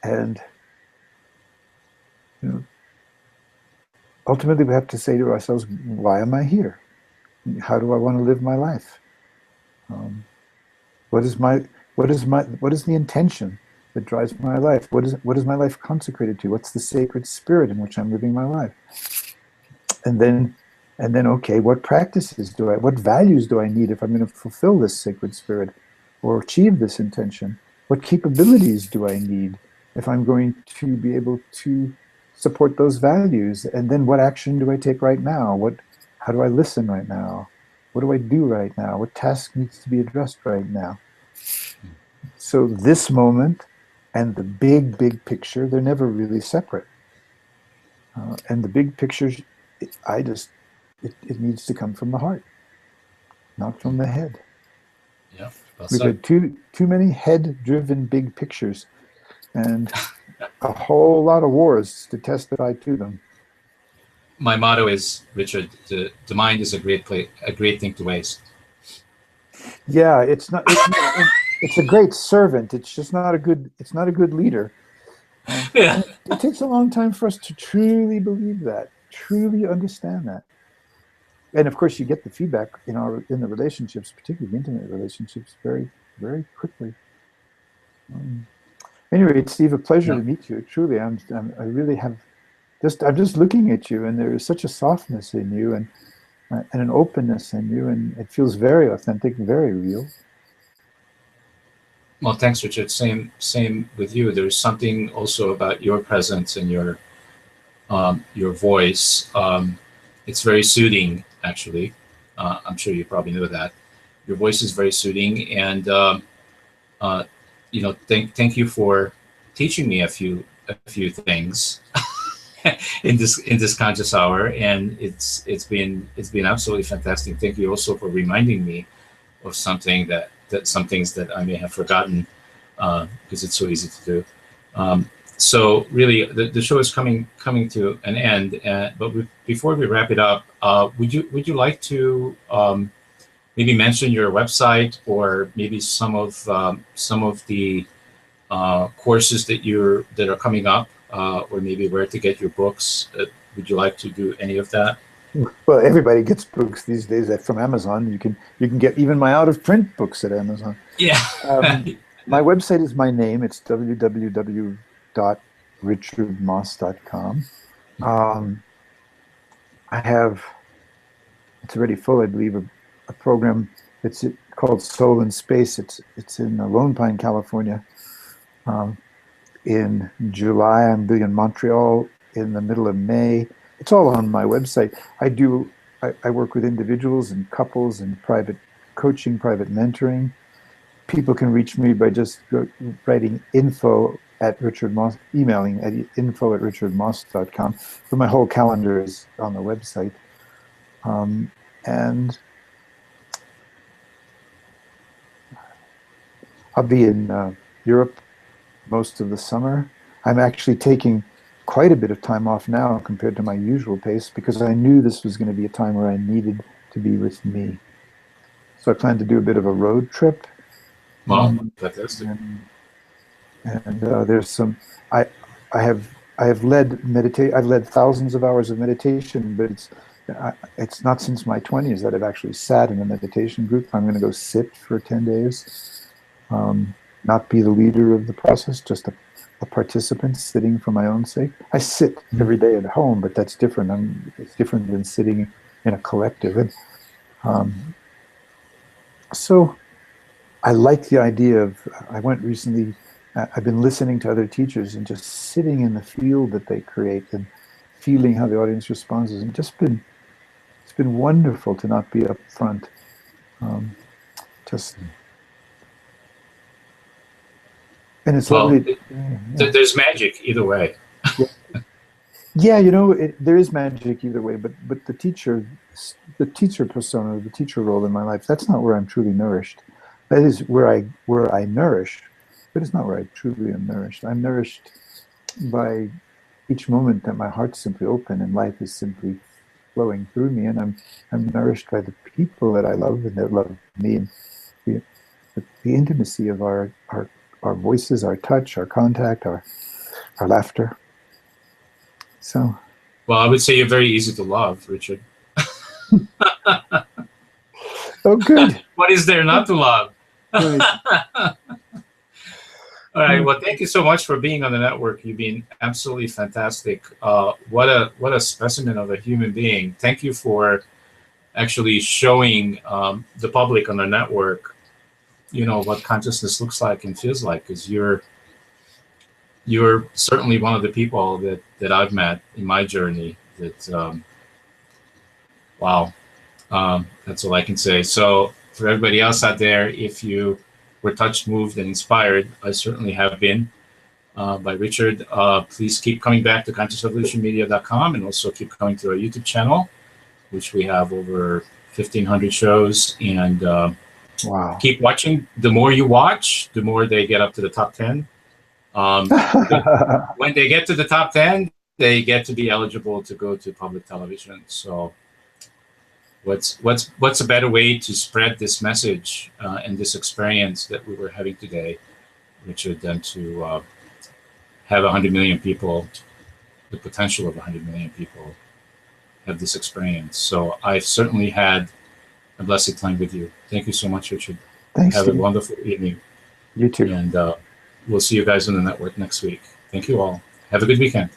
Speaker 2: And ultimately, we have to say to ourselves, why am I here? How do I want to live my life? What is the intention that drives my life? What is my life consecrated to? What's the sacred spirit in which I'm living my life? And then, okay, what values do I need if I'm going to fulfill this sacred spirit or achieve this intention? What capabilities do I need if I'm going to be able to support those values? And then what action do I take right now? How do I listen right now? What do I do right now? What task needs to be addressed right now? So this moment and the big, big picture, they're never really separate. And the big picture, it needs to come from the heart, not from the head.
Speaker 1: Yeah,
Speaker 2: We've had too many head-driven big pictures, and a whole lot of wars to testify to them.
Speaker 1: My motto is, Richard, the mind is a great thing to waste.
Speaker 2: Yeah, it's not. It's a great servant. It's just not a good. It's not a good leader.
Speaker 1: Yeah.
Speaker 2: It takes a long time for us to truly believe that, truly understand that. And of course, you get the feedback in the relationships, particularly intimate relationships, very, very quickly. Anyway, it's Steve, a pleasure to meet you. Truly, I really have. I'm just looking at you, and there is such a softness in you, and an openness in you, and it feels very authentic, very real.
Speaker 1: Well, thanks, Richard. Same with you. There's something also about your presence and your voice. It's very soothing, actually. I'm sure you probably know that. Your voice is very soothing, and thank you for teaching me a few things in this conscious hour, and it's been absolutely fantastic. Thank you also for reminding me of some things that I may have forgotten, because it's so easy to do. So really, the show is coming to an end. But before we wrap it up, would you like to maybe mention your website, or maybe some of the courses that are coming up, or maybe where to get your books? Would you like to do any of that?
Speaker 2: Well, everybody gets books these days from Amazon. You can get even my out-of-print books at Amazon.
Speaker 1: Yeah.
Speaker 2: My website is my name. It's www.goosebumps, richardmoss.com. I have, it's already full, I believe, a program that's called Soul in Space. It's in Lone Pine, California. In July, I'm doing in Montreal in the middle of May. It's all on my website. I work with individuals and couples and private coaching, private mentoring. People can reach me by just writing info at Richard Moss, emailing at info@richardmoss.com. But my whole calendar is on the website. And I'll be in Europe most of the summer. I'm actually taking quite a bit of time off now compared to my usual pace because I knew this was going to be a time where I needed to be with me. So I plan to do a bit of a road trip.
Speaker 1: Wow, fantastic.
Speaker 2: And there's some, I have led meditate. I've led thousands of hours of meditation, but it's not since my 20s that I've actually sat in a meditation group. I'm going to go sit for 10 days, not be the leader of the process, just a participant sitting for my own sake. I sit every day at home, but that's different. It's different than sitting in a collective. And so I like the idea of, I went recently, I've been listening to other teachers and just sitting in the field that they create and feeling how the audience responds. And it's been wonderful to not be up front. And it's lovely.
Speaker 1: There's magic either way.
Speaker 2: Yeah, there is magic either way, but the teacher persona, the teacher role in my life, that's not where I'm truly nourished. That is where I nourish, but it's not where I truly am nourished. I'm nourished by each moment that my heart's simply open and life is simply flowing through me, and I'm nourished by the people that I love and that love me, and the intimacy of our voices, our touch, our contact, our laughter. So,
Speaker 1: well, I would say you're very easy to love, Richard.
Speaker 2: Oh, good.
Speaker 1: What is there not to love?
Speaker 2: Right.
Speaker 1: All right. Well, thank you so much for being on the network. You've been absolutely fantastic. What a specimen of a human being. Thank you for actually showing the public on the network, what consciousness looks like and feels like, because you're certainly one of the people that I've met in my journey. Wow. That's all I can say. So for everybody else out there, if you were touched, moved, and inspired, I certainly have been by Richard. Please keep coming back to consciousrevolutionmedia.com and also keep coming to our YouTube channel, which we have over 1,500 shows. And
Speaker 2: wow.
Speaker 1: Keep watching. The more you watch, the more they get up to the top 10. When they get to the top 10, they get to be eligible to go to public television. So what's a better way to spread this message and this experience that we were having today, Richard, than to have 100 million people, the potential of 100 million people have this experience. So I've certainly had a blessed time with you. Thank you so much, Richard.
Speaker 2: Thanks.
Speaker 1: Have a wonderful evening.
Speaker 2: You too.
Speaker 1: And we'll see you guys on the network next week. Thank you all. Have a good weekend.